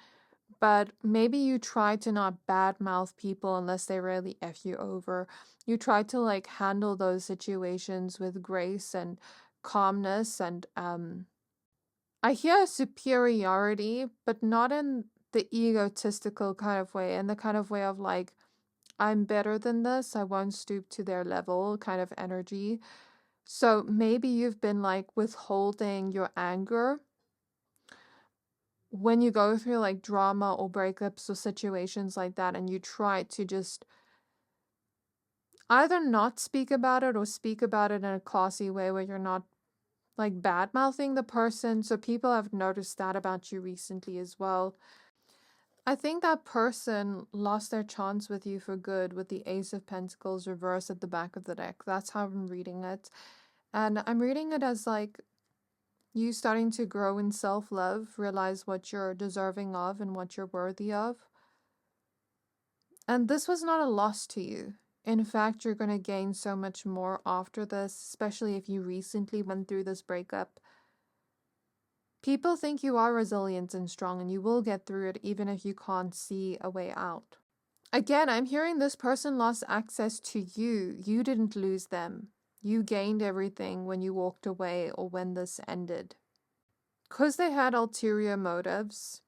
but maybe you try to not badmouth people unless they really F you over. You try to like handle those situations with grace and calmness, and I hear superiority, but not in the egotistical kind of way, in the kind of way of like, I'm better than this, I won't stoop to their level kind of energy. So maybe you've been like withholding your anger when you go through like drama or breakups or situations like that, and you try to just either not speak about it or speak about it in a classy way where you're not like bad-mouthing the person. So people have noticed that about you recently as well. I think that person lost their chance with you for good with the Ace of Pentacles reversed at the back of the deck. That's how I'm reading it. And I'm reading it as like you starting to grow in self-love, realize what you're deserving of and what you're worthy of. And this was not a loss to you. In fact, you're going to gain so much more after this, especially if you recently went through this breakup. People think you are resilient and strong, and you will get through it even if you can't see a way out. Again, I'm hearing this person lost access to you. You didn't lose them. You gained everything when you walked away or when this ended. Because they had ulterior motives.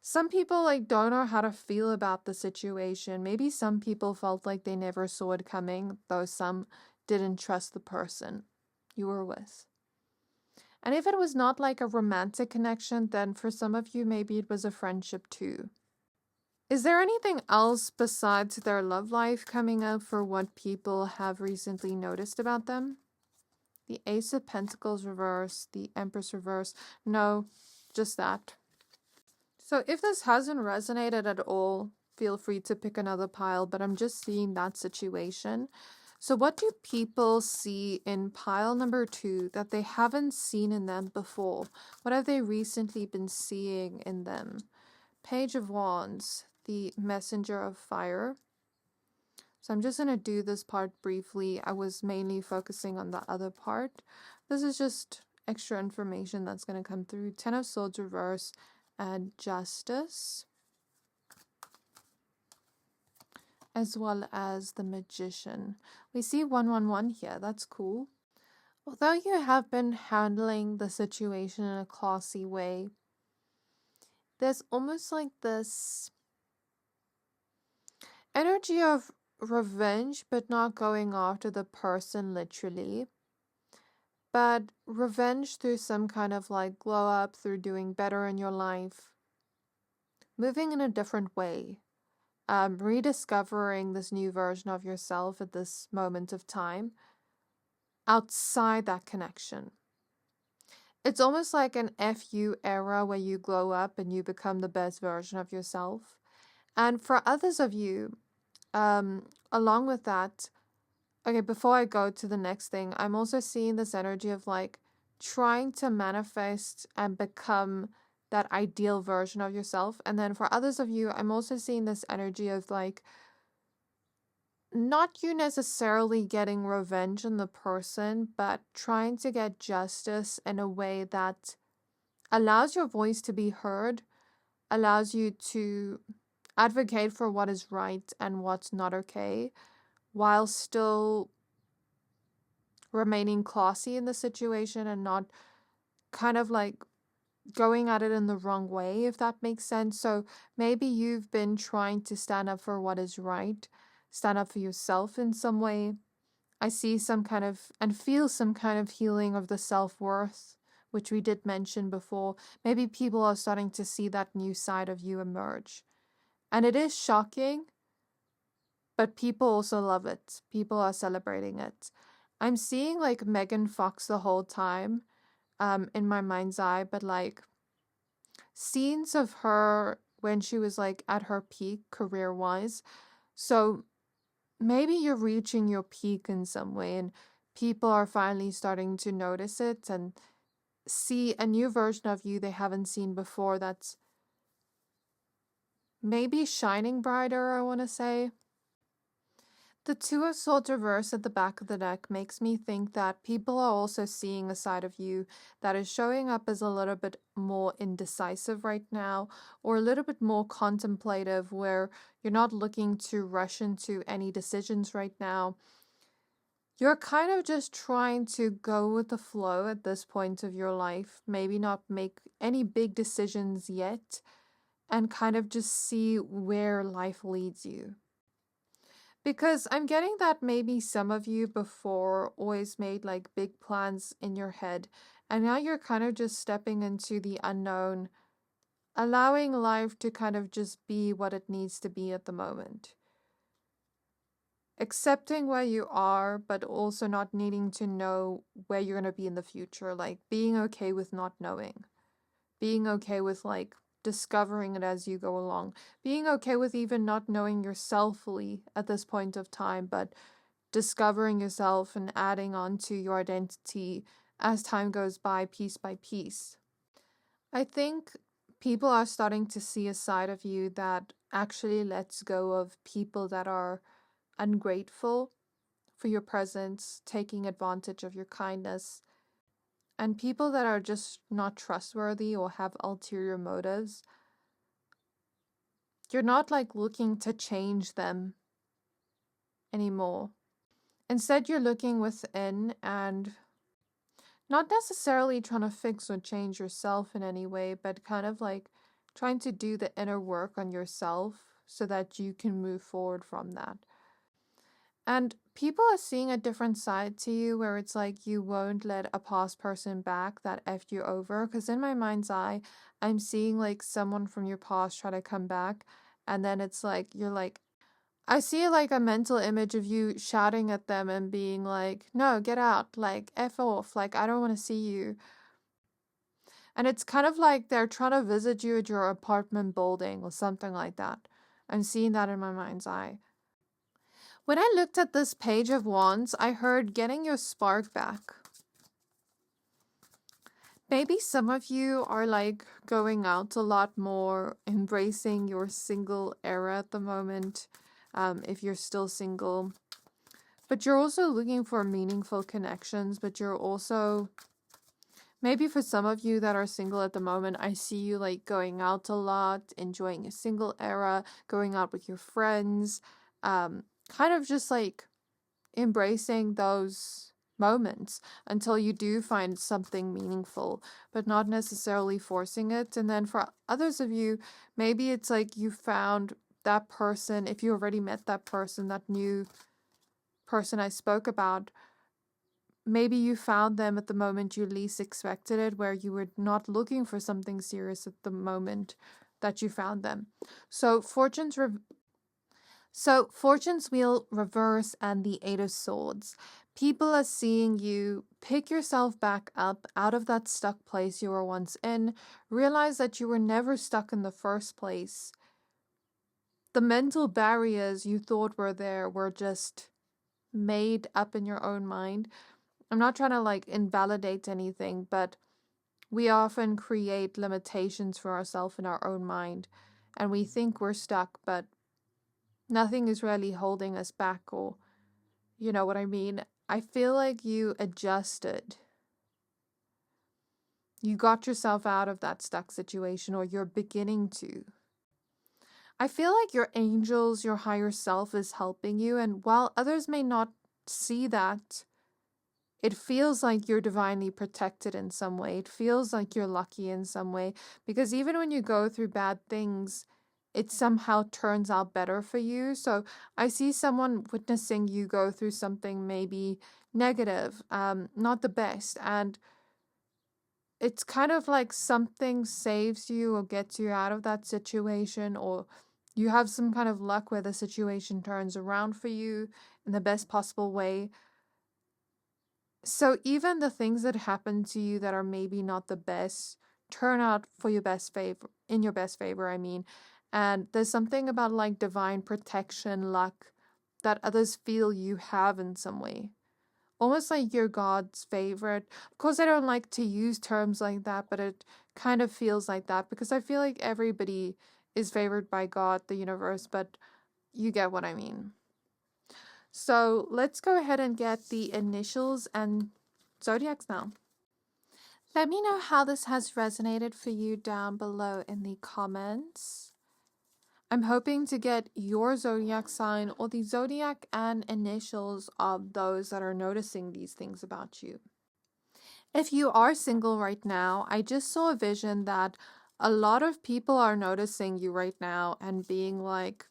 Some people don't know how to feel about the situation. Maybe some people felt like they never saw it coming, though some didn't trust the person you were with. And if it was not like a romantic connection, then for some of you, maybe it was a friendship too. Is there anything else besides their love life coming up for what people have recently noticed about them? The Ace of Pentacles reverse, the Empress reverse. No, just that. So if this hasn't resonated at all, feel free to pick another pile, but I'm just seeing that situation. So what do people see in pile number 2 that they haven't seen in them before? What have they recently been seeing in them? Page of Wands, the Messenger of Fire. So I'm just going to do this part briefly. I was mainly focusing on the other part. This is just extra information that's going to come through. 10 of Swords reverse and Justice, as well as the Magician. We see 111 here. That's cool. Although you have been handling the situation in a classy way, there's almost like this energy of revenge, but not going after the person literally. But revenge through some kind of glow up, through doing better in your life, moving in a different way, rediscovering this new version of yourself at this moment of time, outside that connection. It's almost like an FU era where you glow up and you become the best version of yourself. And for others of you, along with that, okay, before I go to the next thing, I'm also seeing this energy of trying to manifest and become that ideal version of yourself. And then for others of you, I'm also seeing this energy of not you necessarily getting revenge on the person, but trying to get justice in a way that allows your voice to be heard, allows you to advocate for what is right and what's not okay, while still remaining classy in the situation and not kind of going at it in the wrong way, if that makes sense. So maybe you've been trying to stand up for what is right, stand up for yourself in some way. I see some kind of and feel some kind of healing of the self-worth, which we did mention before. Maybe people are starting to see that new side of you emerge. And it is shocking, but people also love it. People are celebrating it. I'm seeing Megan Fox the whole time in my mind's eye, but scenes of her when she was at her peak career-wise. So maybe you're reaching your peak in some way and people are finally starting to notice it and see a new version of you they haven't seen before that's maybe shining brighter, I want to say. The Two of Swords reverse at the back of the deck makes me think that people are also seeing a side of you that is showing up as a little bit more indecisive right now, or a little bit more contemplative, where you're not looking to rush into any decisions right now. You're kind of just trying to go with the flow at this point of your life, maybe not make any big decisions yet, and kind of just see where life leads you. Because I'm getting that maybe some of you before always made big plans in your head, and now you're kind of just stepping into the unknown, allowing life to kind of just be what it needs to be at the moment. accepting where you are, but also not needing to know where you're going to be in the future. Like being okay with not knowing. Being okay with like discovering it as you go along. Being okay with even not knowing yourself fully at this point of time, but discovering yourself and adding on to your identity as time goes by, piece by piece. I think people are starting to see a side of you that actually lets go of people that are ungrateful for your presence, taking advantage of your kindness, and people that are just not trustworthy or have ulterior motives. You're not like looking to change them anymore. Instead, you're looking within and not necessarily trying to fix or change yourself in any way, but kind of like trying to do the inner work on yourself so that you can move forward from that. And people are seeing a different side to you where it's like you won't let a past person back that effed you over. Because in my mind's eye, I'm seeing like someone from your past try to come back. And then it's like, you're like, I see like a mental image of you shouting at them and being like, no, get out, like, F off, like, I don't want to see you. And it's kind of like they're trying to visit you at your apartment building or something like that. I'm seeing that in my mind's eye. When I looked at this Page of Wands, I heard getting your spark back. Maybe some of you are like going out a lot more, embracing your single era at the moment. If you're still single, but you're also looking for meaningful connections, but you're also, maybe for some of you that are single at the moment, I see you like going out a lot, enjoying a single era, going out with your friends, kind of just like embracing those moments until you do find something meaningful, but not necessarily forcing it. And then for others of you, maybe it's like you found that person, if you already met that person, that new person I spoke about, maybe you found them at the moment you least expected it, where you were not looking for something serious at the moment that you found them. So Fortune's Wheel reverse and the Eight of Swords. People are seeing you pick yourself back up out of that stuck place you were once in, realize that you were never stuck in the first place. The mental barriers you thought were there were just made up in your own mind. I'm not trying to like invalidate anything, but we often create limitations for ourselves in our own mind, and we think we're stuck, but nothing is really holding us back, or you know what I mean? I feel like you adjusted. You got yourself out of that stuck situation, or you're beginning to. I feel like your angels, your higher self is helping you, and while others may not see that, it feels like you're divinely protected in some way. It feels like you're lucky in some way, because even when you go through bad things, it somehow turns out better for you. So I see someone witnessing you go through something maybe negative, not the best, and it's kind of like something saves you or gets you out of that situation, or you have some kind of luck where the situation turns around for you in the best possible way. So even the things that happen to you that are maybe not the best turn out for your best favor, in your best favor, I mean. And there's something about like divine protection, luck, that others feel you have in some way. Almost like you're God's favorite. Of course, I don't like to use terms like that, but it kind of feels like that, because I feel like everybody is favored by God, the universe, but you get what I mean. So let's go ahead and get the initials and zodiacs now. Let me know how this has resonated for you down below in the comments. I'm hoping to get your zodiac sign or the zodiac and initials of those that are noticing these things about you. If you are single right now, I just saw a vision that a lot of people are noticing you right now and being like,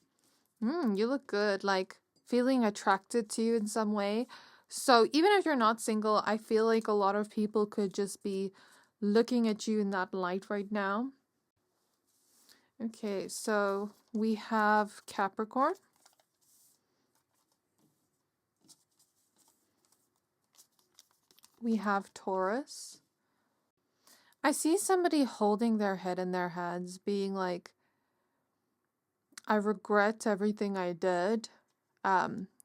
you look good, like feeling attracted to you in some way. So even if you're not single, I feel like a lot of people could just be looking at you in that light right now. Okay, so we have Capricorn, We have Taurus. I see somebody holding their head in their hands, being like, I regret everything I did.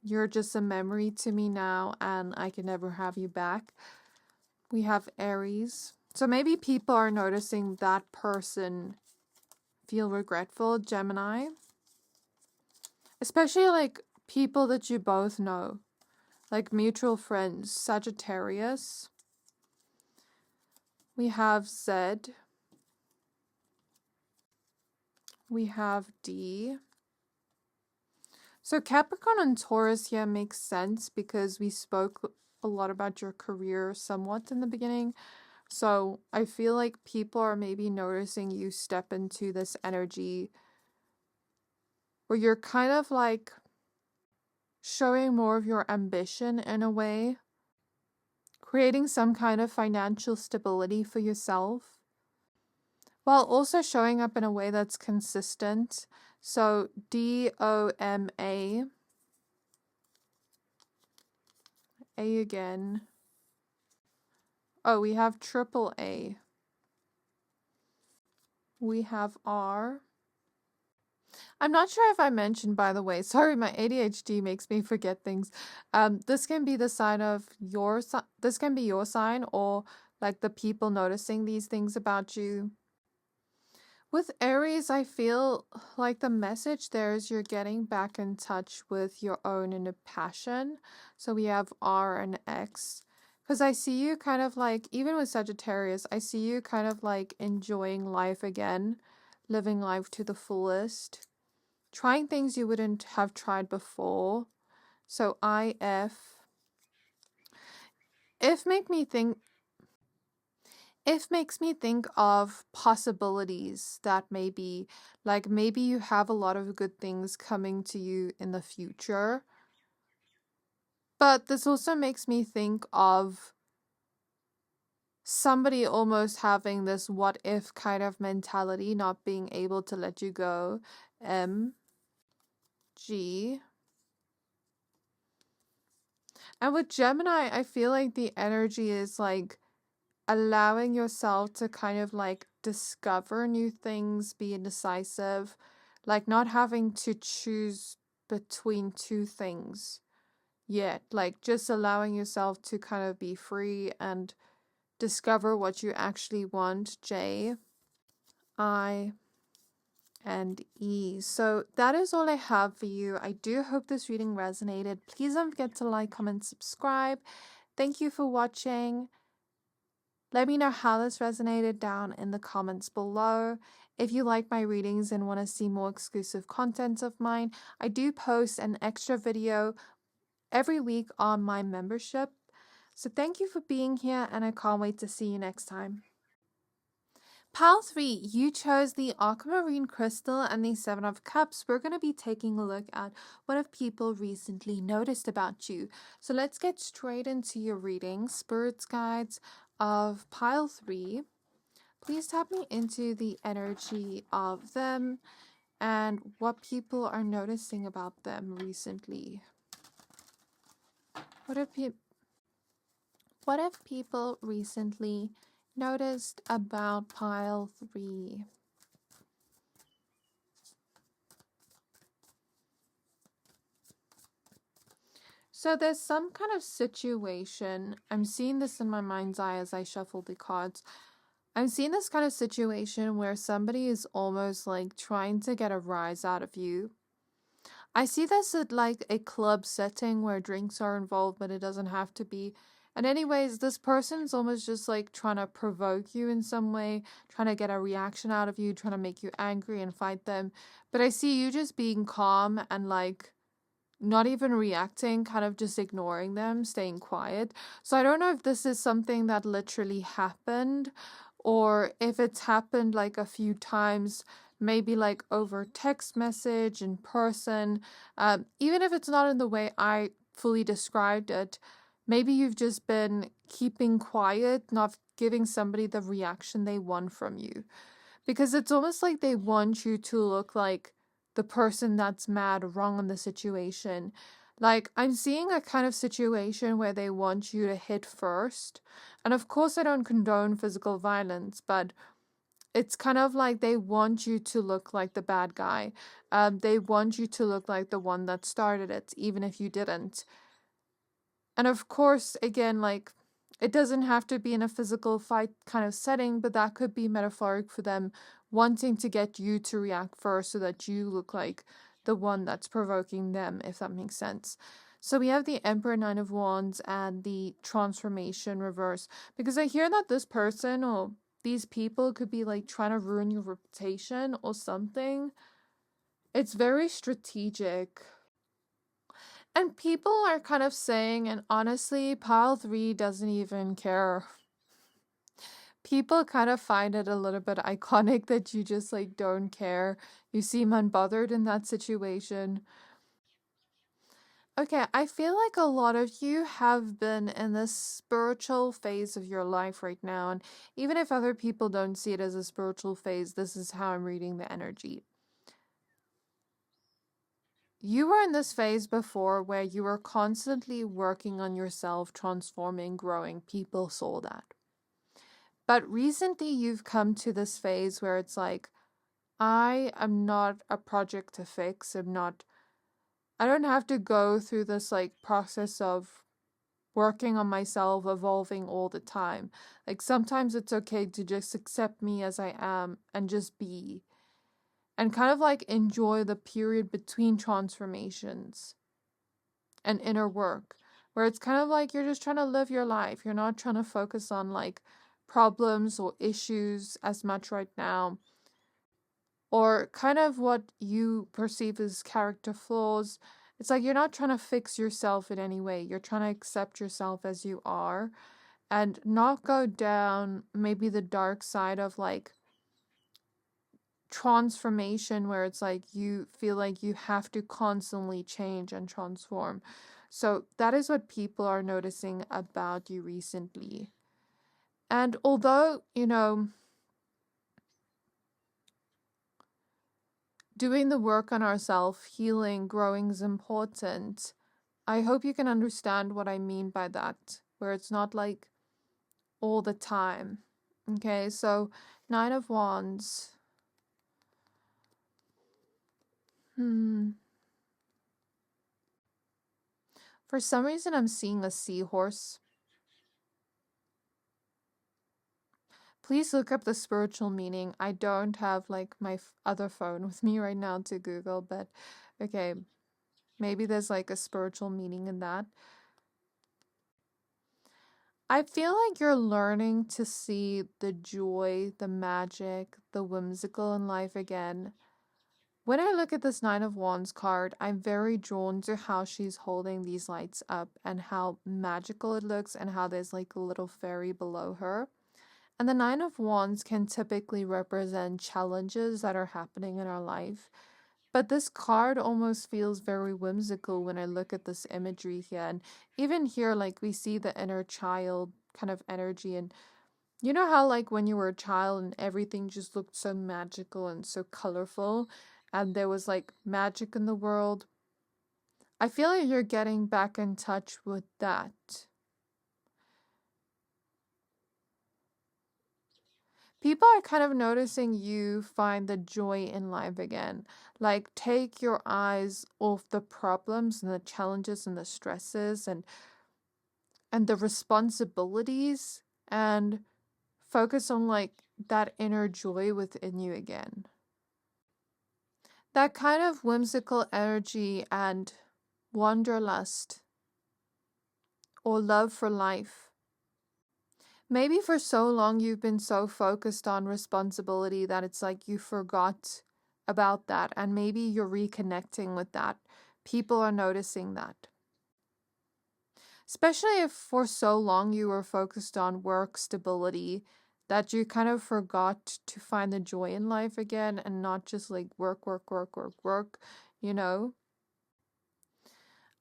You're just a memory to me now, and I can never have you back. We have Aries. So maybe people are noticing that person feel regretful. Gemini. Especially like people that you both know. Like mutual friends. Sagittarius. We have Z. We have D. So Capricorn and Taurus here makes sense because we spoke a lot about your career somewhat in the beginning. So I feel like people are maybe noticing you step into this energy where you're kind of like showing more of your ambition in a way, creating some kind of financial stability for yourself, while also showing up in a way that's consistent. So DOMA, A again. Oh, we have triple A. We have R. I'm not sure if I mentioned, by the way, sorry, my ADHD makes me forget things. This can be the sign of your this can be your sign, or like the people noticing these things about you. With Aries, I feel like the message there is you're getting back in touch with your own inner passion. So we have R and X. Because I see you kind of like, even with Sagittarius, I see you kind of like enjoying life again, living life to the fullest, trying things you wouldn't have tried before. So IF. If makes me think of possibilities that maybe, like maybe you have a lot of good things coming to you in the future. But this also makes me think of somebody almost having this what if kind of mentality, not being able to let you go. G. And with Gemini, I feel like the energy is like allowing yourself to kind of like discover new things, be indecisive, like not having to choose between two things yet, like just allowing yourself to kind of be free and discover what you actually want. J, I, and E. So that is all I have for you. I do hope this reading resonated. Please don't forget to like, comment, subscribe. Thank you for watching. Let me know how this resonated down in the comments below. If you like my readings and want to see more exclusive content of mine, I do post an extra video every week on my membership. So thank you for being here, and I can't wait to see you next time. Pile 3, you chose the Aquamarine crystal and the 7 of Cups. We're going to be taking a look at what have people recently noticed about you. So let's get straight into your reading. Spirits guides of pile 3. Please tap me into the energy of them and what people are noticing about them recently. What have people recently noticed about pile 3? So there's some kind of situation. I'm seeing this in my mind's eye as I shuffle the cards. I'm seeing this kind of situation where somebody is almost like trying to get a rise out of you. I see this at like a club setting where drinks are involved, but it doesn't have to be. And anyways, this person's almost just like trying to provoke you in some way, trying to get a reaction out of you, trying to make you angry and fight them. But I see you just being calm and like not even reacting, kind of just ignoring them, staying quiet. So I don't know if this is something that literally happened or if it's happened like a few times, maybe like over text message, in person. Even if it's not in the way I fully described it, maybe you've just been keeping quiet, not giving somebody the reaction they want from you. Because it's almost like they want you to look like the person that's mad or wrong in the situation. Like, I'm seeing a kind of situation where they want you to hit first. And of course, I don't condone physical violence, but it's kind of like they want you to look like the bad guy. They want you to look like the one that started it, even if you didn't. And of course, again, like, it doesn't have to be in a physical fight kind of setting, but that could be metaphoric for them wanting to get you to react first so that you look like the one that's provoking them, if that makes sense. So we have the Emperor, Nine of Wands, and the Transformation reverse. Because I hear that this person or these people could be like trying to ruin your reputation or something. It's very strategic. And people are kind of saying, and honestly, pile 3 doesn't even care. People kind of find it a little bit iconic that you just like don't care. You seem unbothered in that situation. Okay, I feel like a lot of you have been in this spiritual phase of your life right now. And even if other people don't see it as a spiritual phase, this is how I'm reading the energy. You were in this phase before where you were constantly working on yourself, transforming, growing. People saw that. But recently you've come to this phase where it's like, I am not a project to fix. I don't have to go through this like process of working on myself, evolving all the time. Like sometimes it's okay to just accept me as I am and just be. And kind of like enjoy the period between transformations and inner work, where it's kind of like you're just trying to live your life. You're not trying to focus on like problems or issues as much right now, or kind of what you perceive as character flaws. It's like you're not trying to fix yourself in any way. You're trying to accept yourself as you are and not go down maybe the dark side of like transformation where it's like you feel like you have to constantly change and transform. So that is what people are noticing about you recently. And although, doing the work on ourselves, healing, growing is important, I hope you can understand what I mean by that, where it's not like all the time. Okay, so 9 of Wands. For some reason, I'm seeing a seahorse. Please look up the spiritual meaning. I don't have like my other phone with me right now to Google, but okay, maybe there's like a spiritual meaning in that. I feel like you're learning to see the joy, the magic, the whimsical in life again. When I look at this 9 of Wands card, I'm very drawn to how she's holding these lights up and how magical it looks and how there's like a little fairy below her. And the 9 of Wands can typically represent challenges that are happening in our life. But this card almost feels very whimsical when I look at this imagery here. And even here, like, we see the inner child kind of energy. And you know how, like, when you were a child and everything just looked so magical and so colorful, and there was, like, magic in the world? I feel like you're getting back in touch with that. People are kind of noticing you find the joy in life again. Like, take your eyes off the problems and the challenges and the stresses and the responsibilities and focus on like that inner joy within you again. That kind of whimsical energy and wanderlust or love for life. Maybe for so long you've been so focused on responsibility that it's like you forgot about that, and maybe you're reconnecting with that. People are noticing that. Especially if for so long you were focused on work stability that you kind of forgot to find the joy in life again and not just like work, you know?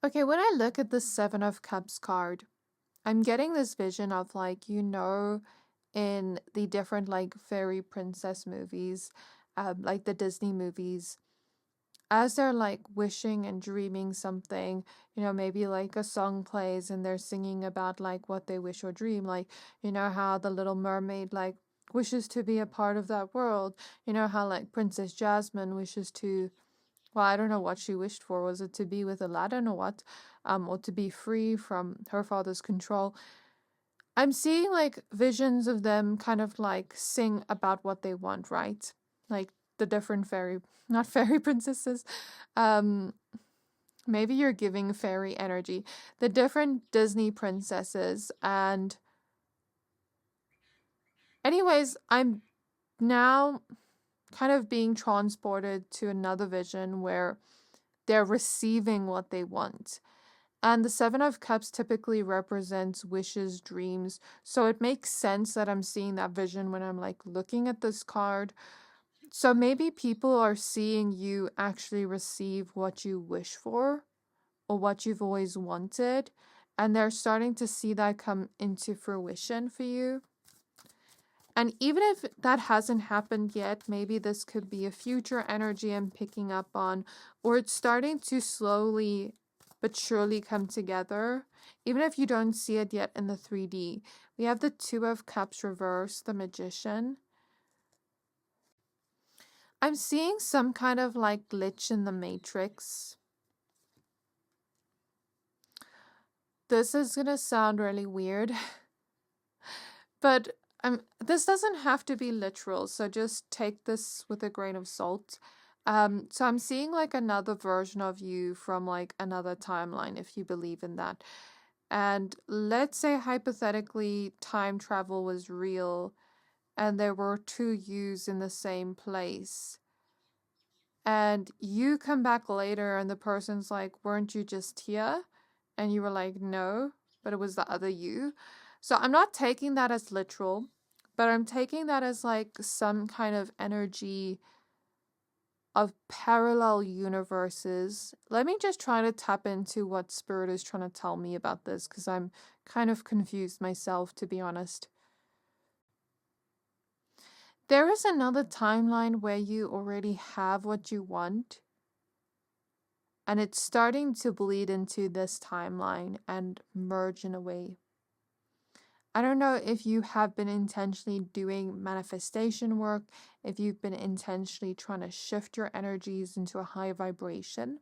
Okay, when I look at the 7 of Cups card, I'm getting this vision of like, in the different like fairy princess movies, like the Disney movies, as they're like wishing and dreaming something, maybe like a song plays and they're singing about like what they wish or dream, like, how the Little Mermaid like wishes to be a part of that world, how like Princess Jasmine wishes to, well, I don't know what she wished for. Was it to be with Aladdin or what? Or to be free from her father's control? I'm seeing like visions of them kind of like sing about what they want, right? Like the different not fairy princesses. Maybe you're giving fairy energy. The different Disney princesses. And anyways, I'm now kind of being transported to another vision where they're receiving what they want. And the Seven of Cups typically represents wishes, dreams. So it makes sense that I'm seeing that vision when I'm like looking at this card. So maybe people are seeing you actually receive what you wish for or what you've always wanted. And they're starting to see that come into fruition for you. And even if that hasn't happened yet, maybe this could be a future energy I'm picking up on, or it's starting to slowly but surely come together, even if you don't see it yet in the 3D. We have the Two of Cups reversed, the Magician. I'm seeing some kind of like glitch in the matrix. This is gonna sound really weird, but this doesn't have to be literal, so just take this with a grain of salt. So I'm seeing like another version of you from like another timeline, if you believe in that. And let's say hypothetically time travel was real and there were two yous in the same place. And you come back later and the person's like, weren't you just here? And you were like, no, but it was the other you. So I'm not taking that as literal, but I'm taking that as like some kind of energy of parallel universes. Let me just try to tap into what Spirit is trying to tell me about this, because I'm kind of confused myself, to be honest. There is another timeline where you already have what you want, and it's starting to bleed into this timeline and merge in a way. I don't know if you have been intentionally doing manifestation work, if you've been intentionally trying to shift your energies into a high vibration,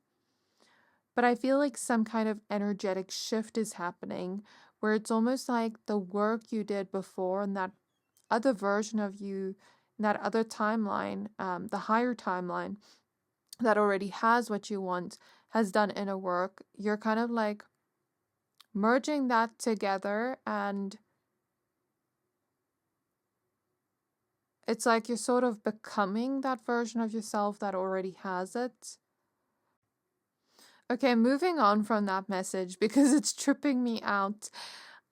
but I feel like some kind of energetic shift is happening where it's almost like the work you did before and that other version of you, that other timeline, the higher timeline that already has what you want, has done inner work. You're kind of like merging that together, and it's like you're sort of becoming that version of yourself that already has it. Okay, moving on from that message because it's tripping me out.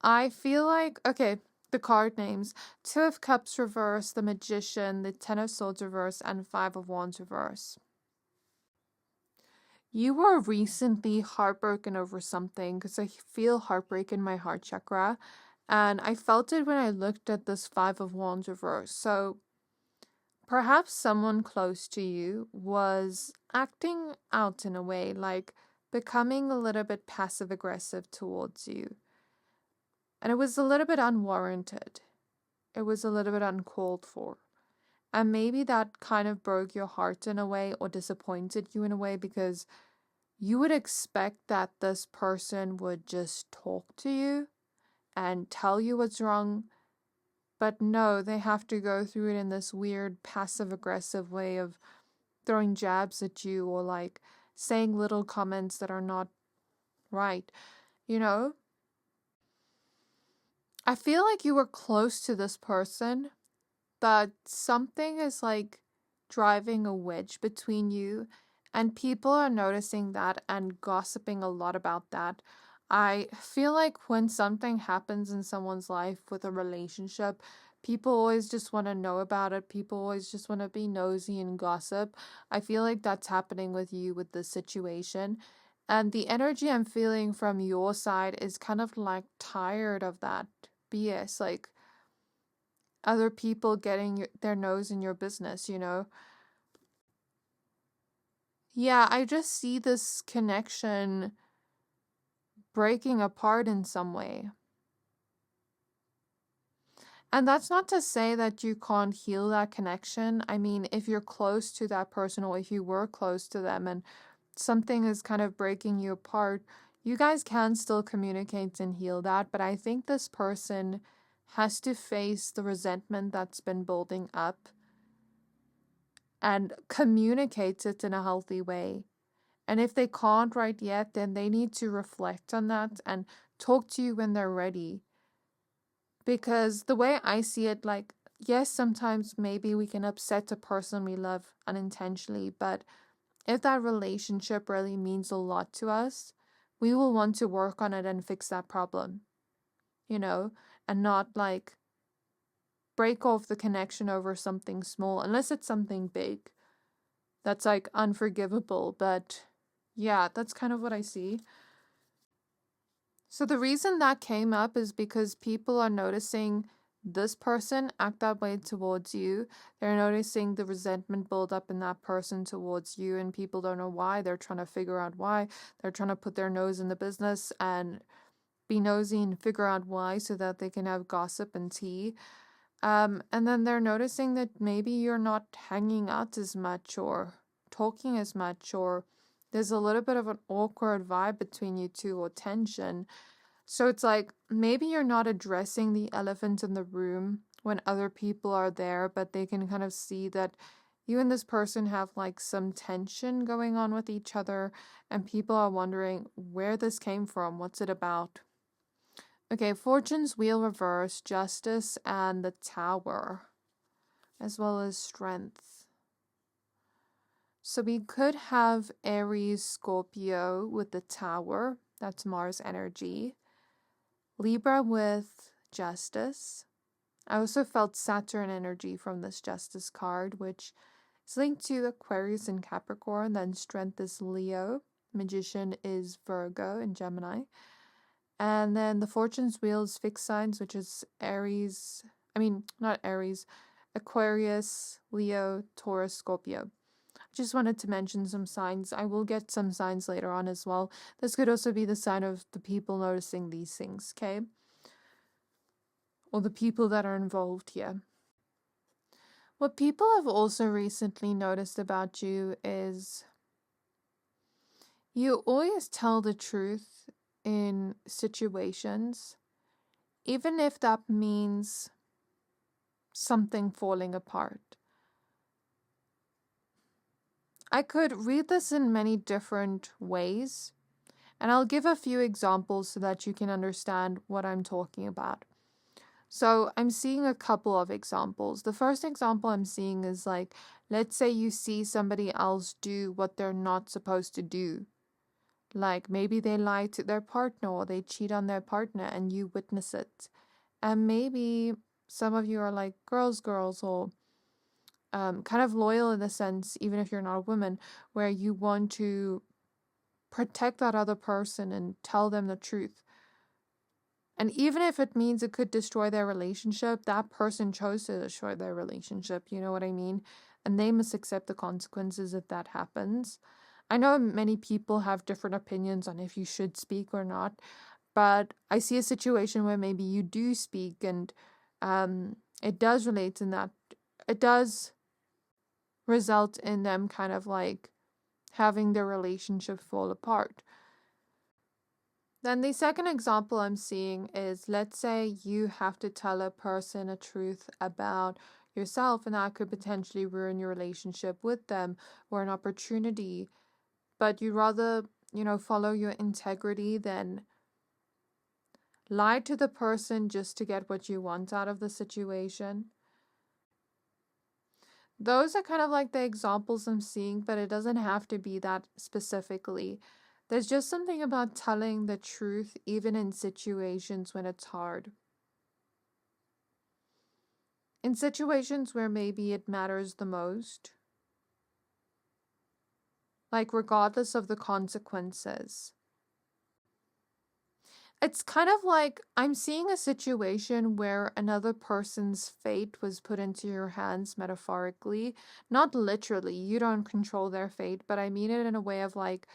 I feel like, okay, the card names: Two of Cups reverse, the Magician, the Ten of Swords reverse, and Five of Wands reverse. You were recently heartbroken over something, because I feel heartbreak in my heart chakra, and I felt it when I looked at this Five of Wands reverse. So perhaps someone close to you was acting out in a way, like becoming a little bit passive aggressive towards you. And it was a little bit unwarranted. It was a little bit uncalled for. And maybe that kind of broke your heart in a way, or disappointed you in a way, because you would expect that this person would just talk to you and tell you what's wrong. But no, they have to go through it in this weird passive-aggressive way of throwing jabs at you, or like saying little comments that are not right. I feel like you were close to this person, but something is like driving a wedge between you, and people are noticing that and gossiping a lot about that. I feel like when something happens in someone's life with a relationship, people always just want to know about it. People always just want to be nosy and gossip. I feel like that's happening with you with this situation. And the energy I'm feeling from your side is kind of like tired of that BS, like other people getting their nose in your business. Yeah, I just see this connection breaking apart in some way. And that's not to say that you can't heal that connection. I mean, if you're close to that person or if you were close to them and something is kind of breaking you apart, you guys can still communicate and heal that. But I think this person has to face the resentment that's been building up and communicate it in a healthy way. And if they can't right yet, then they need to reflect on that and talk to you when they're ready. Because the way I see it, like, yes, sometimes maybe we can upset a person we love unintentionally, but if that relationship really means a lot to us, we will want to work on it and fix that problem, you know, and not like break off the connection over something small, unless it's something big that's like unforgivable. But yeah, that's kind of what I see. So the reason that came up is because people are noticing this person act that way towards you. They're noticing the resentment build up in that person towards you, and people don't know why. They're trying to figure out why. They're trying to put their nose in the business and be nosy and figure out why so that they can have gossip and tea. And then they're noticing that maybe you're not hanging out as much or talking as much, or there's a little bit of an awkward vibe between you two or tension. So it's like maybe you're not addressing the elephant in the room when other people are there, but they can kind of see that you and this person have like some tension going on with each other, and people are wondering where this came from. What's it about? Okay, Fortune's Wheel reverse, Justice, and the Tower, as well as Strength. So we could have Aries, Scorpio with the Tower. That's Mars energy. Libra with Justice. I also felt Saturn energy from this Justice card, which is linked to Aquarius and Capricorn. Then Strength is Leo. Magician is Virgo and Gemini. And then the Fortune's Wheel is fixed signs, which is Aries. I mean, not Aries. Aquarius, Leo, Taurus, Scorpio. I just wanted to mention some signs. I will get some signs later on as well. This could also be the sign of the people noticing these things, okay? Or the people that are involved here. What people have also recently noticed about you is you always tell the truth in situations, even if that means something falling apart. I could read this in many different ways, and I'll give a few examples so that you can understand what I'm talking about. So I'm seeing a couple of examples. The first example I'm seeing is like, let's say you see somebody else do what they're not supposed to do. Like maybe they lie to their partner or they cheat on their partner and you witness it. And maybe some of you are like girls, or kind of loyal in the sense, even if you're not a woman, where you want to protect that other person and tell them the truth. And even if it means it could destroy their relationship, that person chose to destroy their relationship, you know what I mean? And they must accept the consequences if that happens. I know many people have different opinions on if you should speak or not, but I see a situation where maybe you do speak, and it does relate in that. It does result in them kind of like having their relationship fall apart. Then the second example I'm seeing is, let's say you have to tell a person a truth about yourself, and that could potentially ruin your relationship with them or an opportunity, but you'd rather, follow your integrity than lie to the person just to get what you want out of the situation. Those are kind of like the examples I'm seeing, but it doesn't have to be that specifically. There's just something about telling the truth even in situations when it's hard. In situations where maybe it matters the most. Like regardless of the consequences. It's kind of like I'm seeing a situation where another person's fate was put into your hands metaphorically, not literally. You don't control their fate, but I mean it in a way of like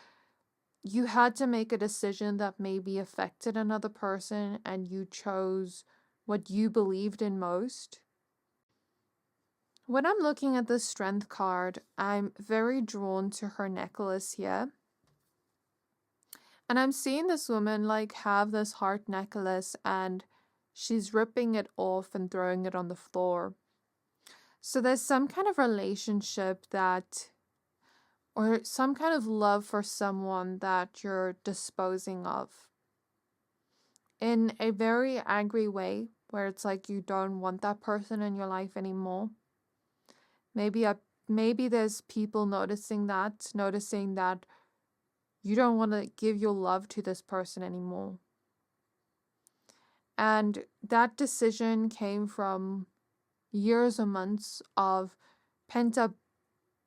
you had to make a decision that maybe affected another person and you chose what you believed in most. When I'm looking at the strength card, I'm very drawn to her necklace here. And I'm seeing this woman like have this heart necklace and she's ripping it off and throwing it on the floor. So there's some kind of relationship or some kind of love for someone that you're disposing of in a very angry way, where it's like you don't want that person in your life anymore. Maybe there's people noticing that you don't want to give your love to this person anymore. And that decision came from years or months of pent-up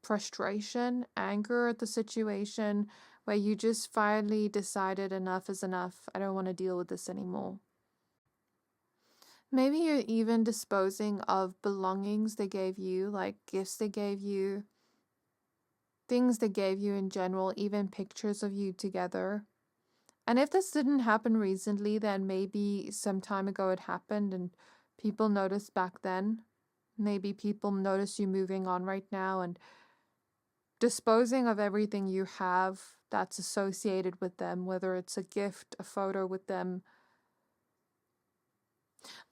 frustration, anger at the situation, where you just finally decided enough is enough. I don't want to deal with this anymore. Maybe you're even disposing of belongings they gave you, like gifts they gave you, things they gave you in general, even pictures of you together. And if this didn't happen recently, then maybe some time ago it happened and people noticed back then. Maybe people notice you moving on right now and disposing of everything you have that's associated with them, whether it's a gift, a photo with them.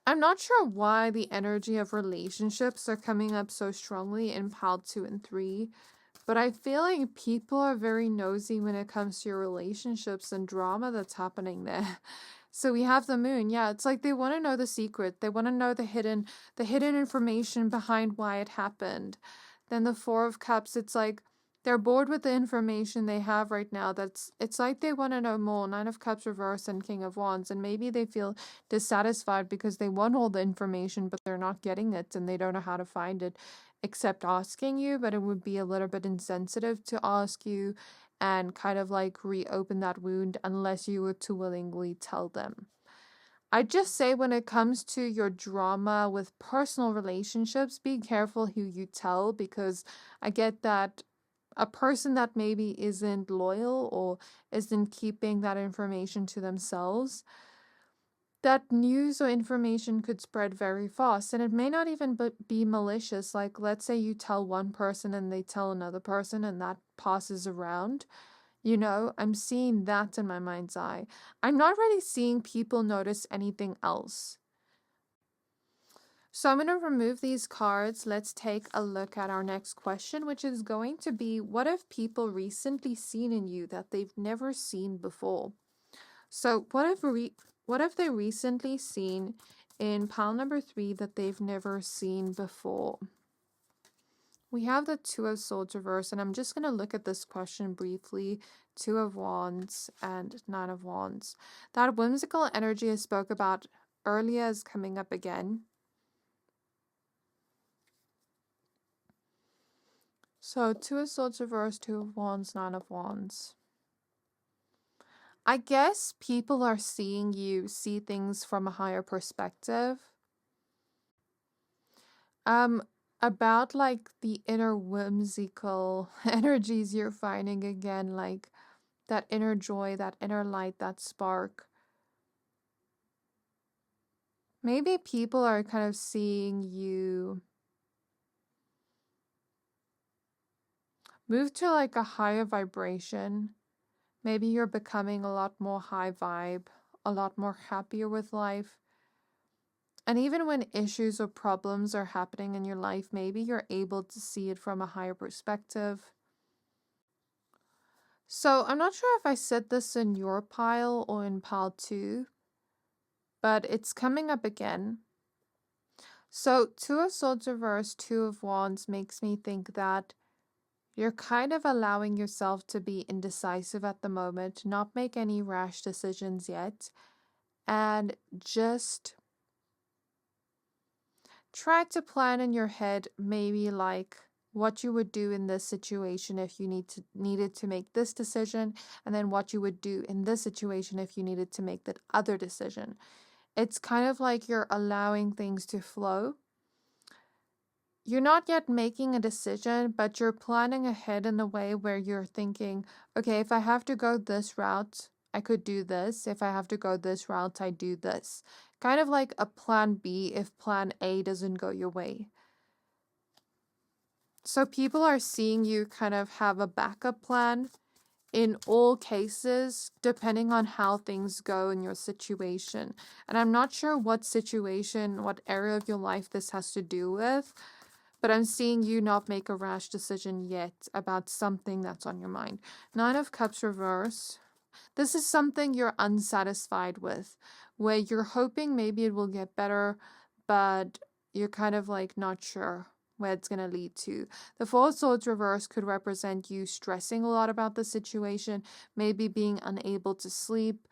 I'm not sure why the energy of relationships are coming up so strongly in pile 2 and 3, but I feel like people are very nosy when it comes to your relationships and drama that's happening there. So we have the moon. Yeah, it's like they want to know the secret. They want to know the hidden information behind why it happened. Then the 4 of Cups, it's like they're bored with the information they have right now. It's like they want to know more. 9 of Cups reverse and King of Wands. And maybe they feel dissatisfied because they want all the information, but they're not getting it and they don't know how to find it except asking you. But it would be a little bit insensitive to ask you and kind of like reopen that wound unless you were to willingly tell them. I just say when it comes to your drama with personal relationships, be careful who you tell, because I get that a person that maybe isn't loyal or isn't keeping that information to themselves, that news or information could spread very fast, and it may not even be malicious. Like, let's say you tell one person and they tell another person and that passes around. I'm seeing that in my mind's eye. I'm not really seeing people notice anything else. So I'm going to remove these cards. Let's take a look at our next question, which is going to be, what have people recently seen in you that they've never seen before? So what have they recently seen in pile number 3 that they've never seen before? We have the 2 of Swords reverse, and I'm just going to look at this question briefly. 2 of Wands and 9 of Wands. That whimsical energy I spoke about earlier is coming up again. So 2 of Swords reverse, 2 of Wands, 9 of Wands. I guess people are seeing you see things from a higher perspective. About like the inner whimsical energies you're finding again, like that inner joy, that inner light, that spark. Maybe people are kind of seeing you move to like a higher vibration. Maybe you're becoming a lot more high vibe, a lot more happier with life. And even when issues or problems are happening in your life, maybe you're able to see it from a higher perspective. So I'm not sure if I said this in your pile or in pile 2, but it's coming up again. So 2 of Swords reverse, 2 of Wands makes me think that you're kind of allowing yourself to be indecisive at the moment, not make any rash decisions yet, and just try to plan in your head maybe like what you would do in this situation if you needed to make this decision, and then what you would do in this situation if you needed to make that other decision. It's kind of like you're allowing things to flow. You're not yet making a decision, but you're planning ahead in a way where you're thinking, okay, if I have to go this route, I could do this. If I have to go this route, I do this. Kind of like a plan B if plan A doesn't go your way. So people are seeing you kind of have a backup plan in all cases, depending on how things go in your situation. And I'm not sure what situation, what area of your life this has to do with, but I'm seeing you not make a rash decision yet about something that's on your mind. 9 of Cups reverse. This is something you're unsatisfied with, where you're hoping maybe it will get better, but you're kind of like not sure where it's going to lead to. The 4 of Swords reverse could represent you stressing a lot about the situation, maybe being unable to sleep,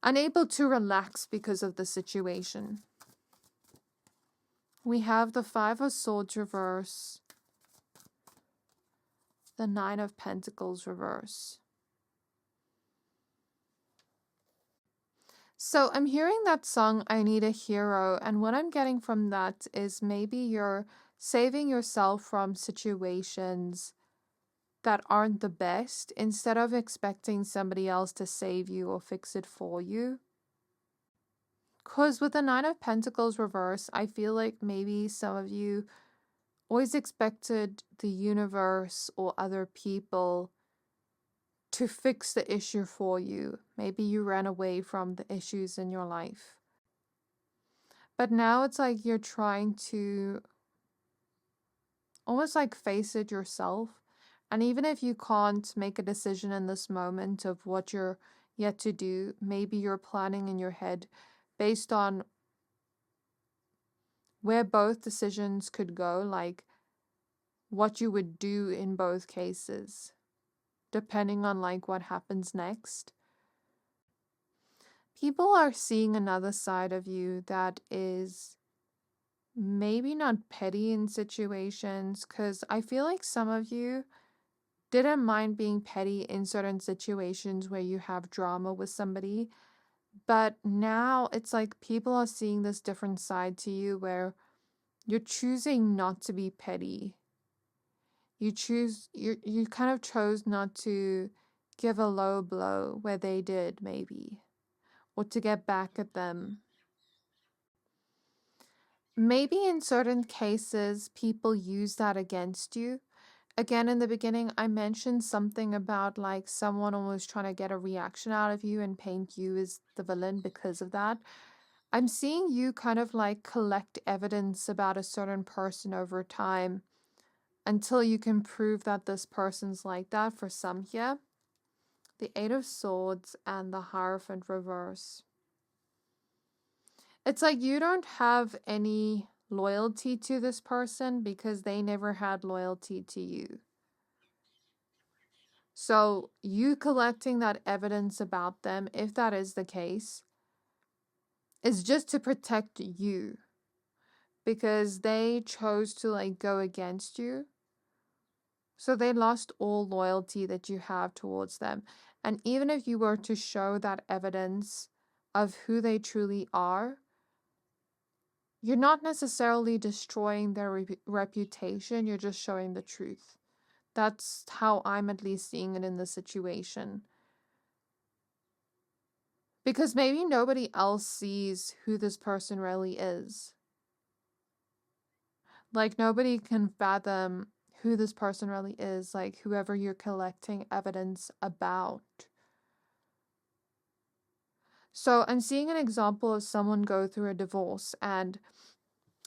unable to relax because of the situation. We have the 5 of Swords reverse, the 9 of Pentacles reverse. So I'm hearing that song, I Need a Hero, and what I'm getting from that is maybe you're saving yourself from situations that aren't the best instead of expecting somebody else to save you or fix it for you. Because with the 9 of Pentacles reverse, I feel like maybe some of you always expected the universe or other people to fix the issue for you. Maybe you ran away from the issues in your life. But now it's like you're trying to almost like face it yourself. And even if you can't make a decision in this moment of what you're yet to do, maybe you're planning in your head based on where both decisions could go, like what you would do in both cases, depending on like what happens next. People are seeing another side of you that is maybe not petty in situations, because I feel like some of you didn't mind being petty in certain situations where you have drama with somebody. But now it's like people are seeing this different side to you where you're choosing not to be petty. You kind of chose not to give a low blow where they did, maybe, or to get back at them. Maybe in certain cases, people use that against you. Again, in the beginning, I mentioned something about like someone almost trying to get a reaction out of you and paint you as the villain because of that. I'm seeing you kind of like collect evidence about a certain person over time until you can prove that this person's like that. For some here, the 8 of Swords and the Hierophant reverse. It's like you don't have any loyalty to this person because they never had loyalty to you. So you collecting that evidence about them, if that is the case, is just to protect you because they chose to like go against you. So they lost all loyalty that you have towards them. And even if you were to show that evidence of who they truly are, you're not necessarily destroying their reputation, you're just showing the truth. That's how I'm at least seeing it in the situation. Because maybe nobody else sees who this person really is. Like nobody can fathom who this person really is, like whoever you're collecting evidence about. So I'm seeing an example of someone go through a divorce and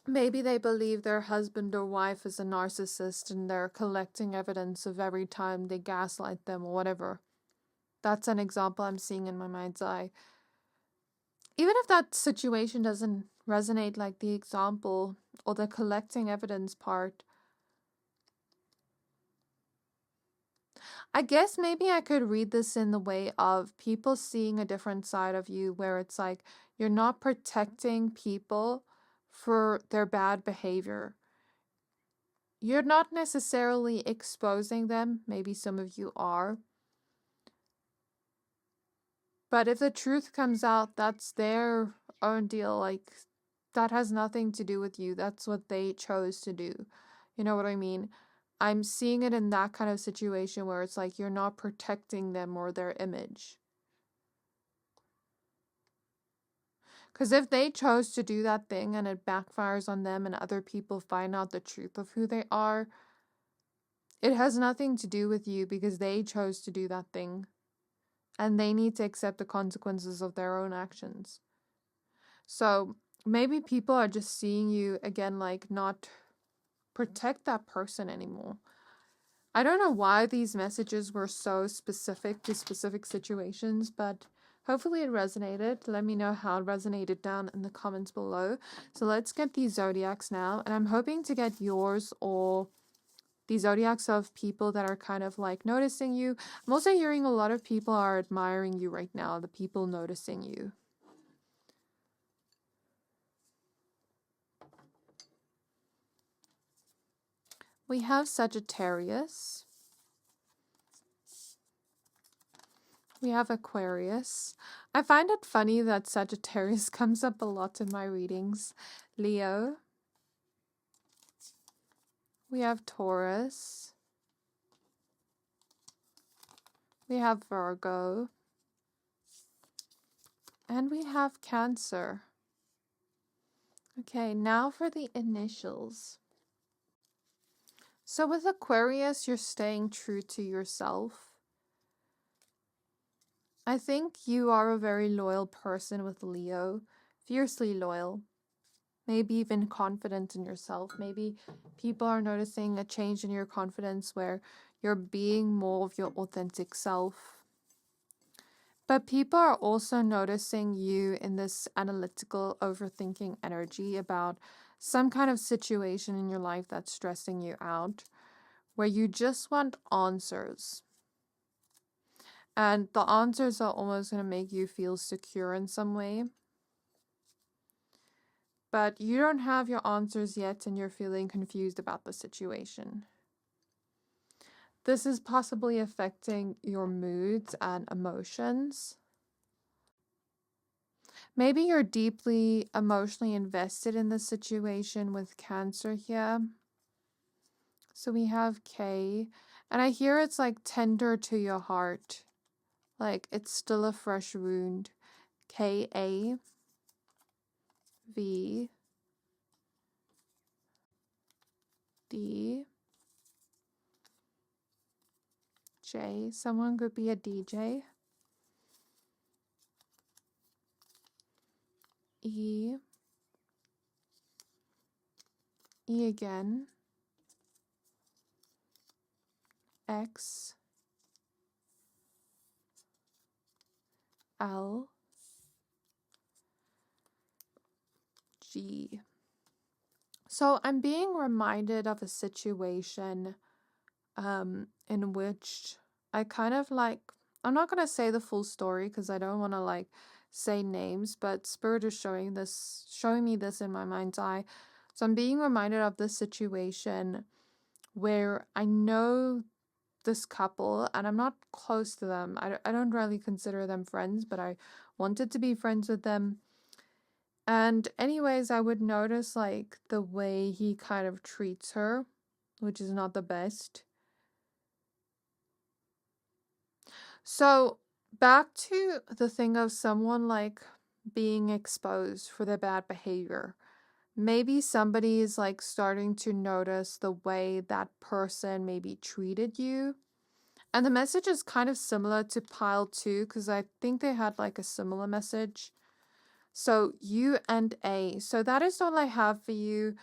maybe they believe their husband or wife is a narcissist and they're collecting evidence of every time they gaslight them or whatever. That's an example I'm seeing in my mind's eye. Even if that situation doesn't resonate like the example or the collecting evidence part, I guess maybe I could read this in the way of people seeing a different side of you where it's like you're not protecting people for their bad behavior. you're not necessarily exposing them. Maybe some of you are. But if the truth comes out, that's their own deal. Like, that has nothing to do with you. That's what they chose to do. You know what I mean? I'm seeing it in that kind of situation where it's like you're not protecting them or their image. Because if they chose to do that thing and it backfires on them and other people find out the truth of who they are, it has nothing to do with you because they chose to do that thing. And they need to accept the consequences of their own actions. So maybe people are just seeing you again, like, not protect that person anymore. I don't know why these messages were so specific to specific situations, but hopefully it resonated. Let me know how it resonated down in the comments below. So let's get these zodiacs now. And I'm hoping to get yours or the zodiacs of people that are kind of like noticing you. I'm also hearing a lot of people are admiring you right now, the people noticing you. We have Sagittarius. We have Aquarius. I find it funny that Sagittarius comes up a lot in my readings. Leo. We have Taurus. We have Virgo. And we have Cancer. Okay, now for the initials. So with Aquarius, you're staying true to yourself. I think you are a very loyal person with Leo. Fiercely loyal. Maybe even confident in yourself. Maybe people are noticing a change in your confidence where you're being more of your authentic self. But people are also noticing you in this analytical, overthinking energy about some kind of situation in your life that's stressing you out, where you just want answers. And the answers are almost going to make you feel secure in some way. But you don't have your answers yet and you're feeling confused about the situation. This is possibly affecting your moods and emotions. Maybe you're deeply emotionally invested in the situation with Cancer here. So we have K. And I hear it's like tender to your heart. Like it's still a fresh wound. K-A. V. D. J. Someone could be a DJ. E. E again. X. L. G. So I'm being reminded of a situation in which I kind of like, I'm not going to say the full story because I don't want to like say names, but Spirit is showing me this in my mind's eye. So I'm being reminded of this situation where I know this couple and I'm not close to them. I don't really consider them friends, but I wanted to be friends with them. And anyways, I would notice like the way he kind of treats her, which is not the best. So back to the thing of someone like being exposed for their bad behavior. Maybe somebody is like starting to notice the way that person maybe treated you. And the message is kind of similar to pile 2 because I think they had like a similar message. So U and A. So that is all I have for you.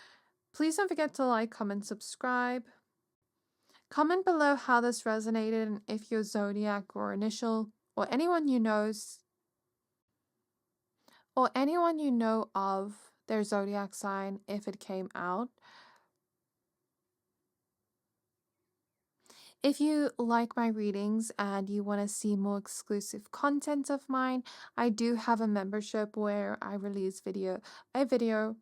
Please don't forget to like, comment, subscribe. Comment below how this resonated and if your zodiac or initial or anyone you know of their zodiac sign, if it came out. If you like my readings and you want to see more exclusive content of mine, I do have a membership where I release a video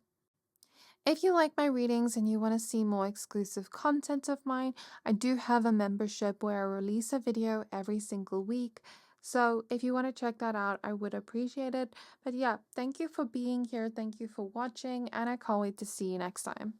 If you like my readings and you want to see more exclusive content of mine, I do have a membership where I release a video every single week. So if you want to check that out, I would appreciate it. But yeah, thank you for being here. Thank you for watching, and I can't wait to see you next time.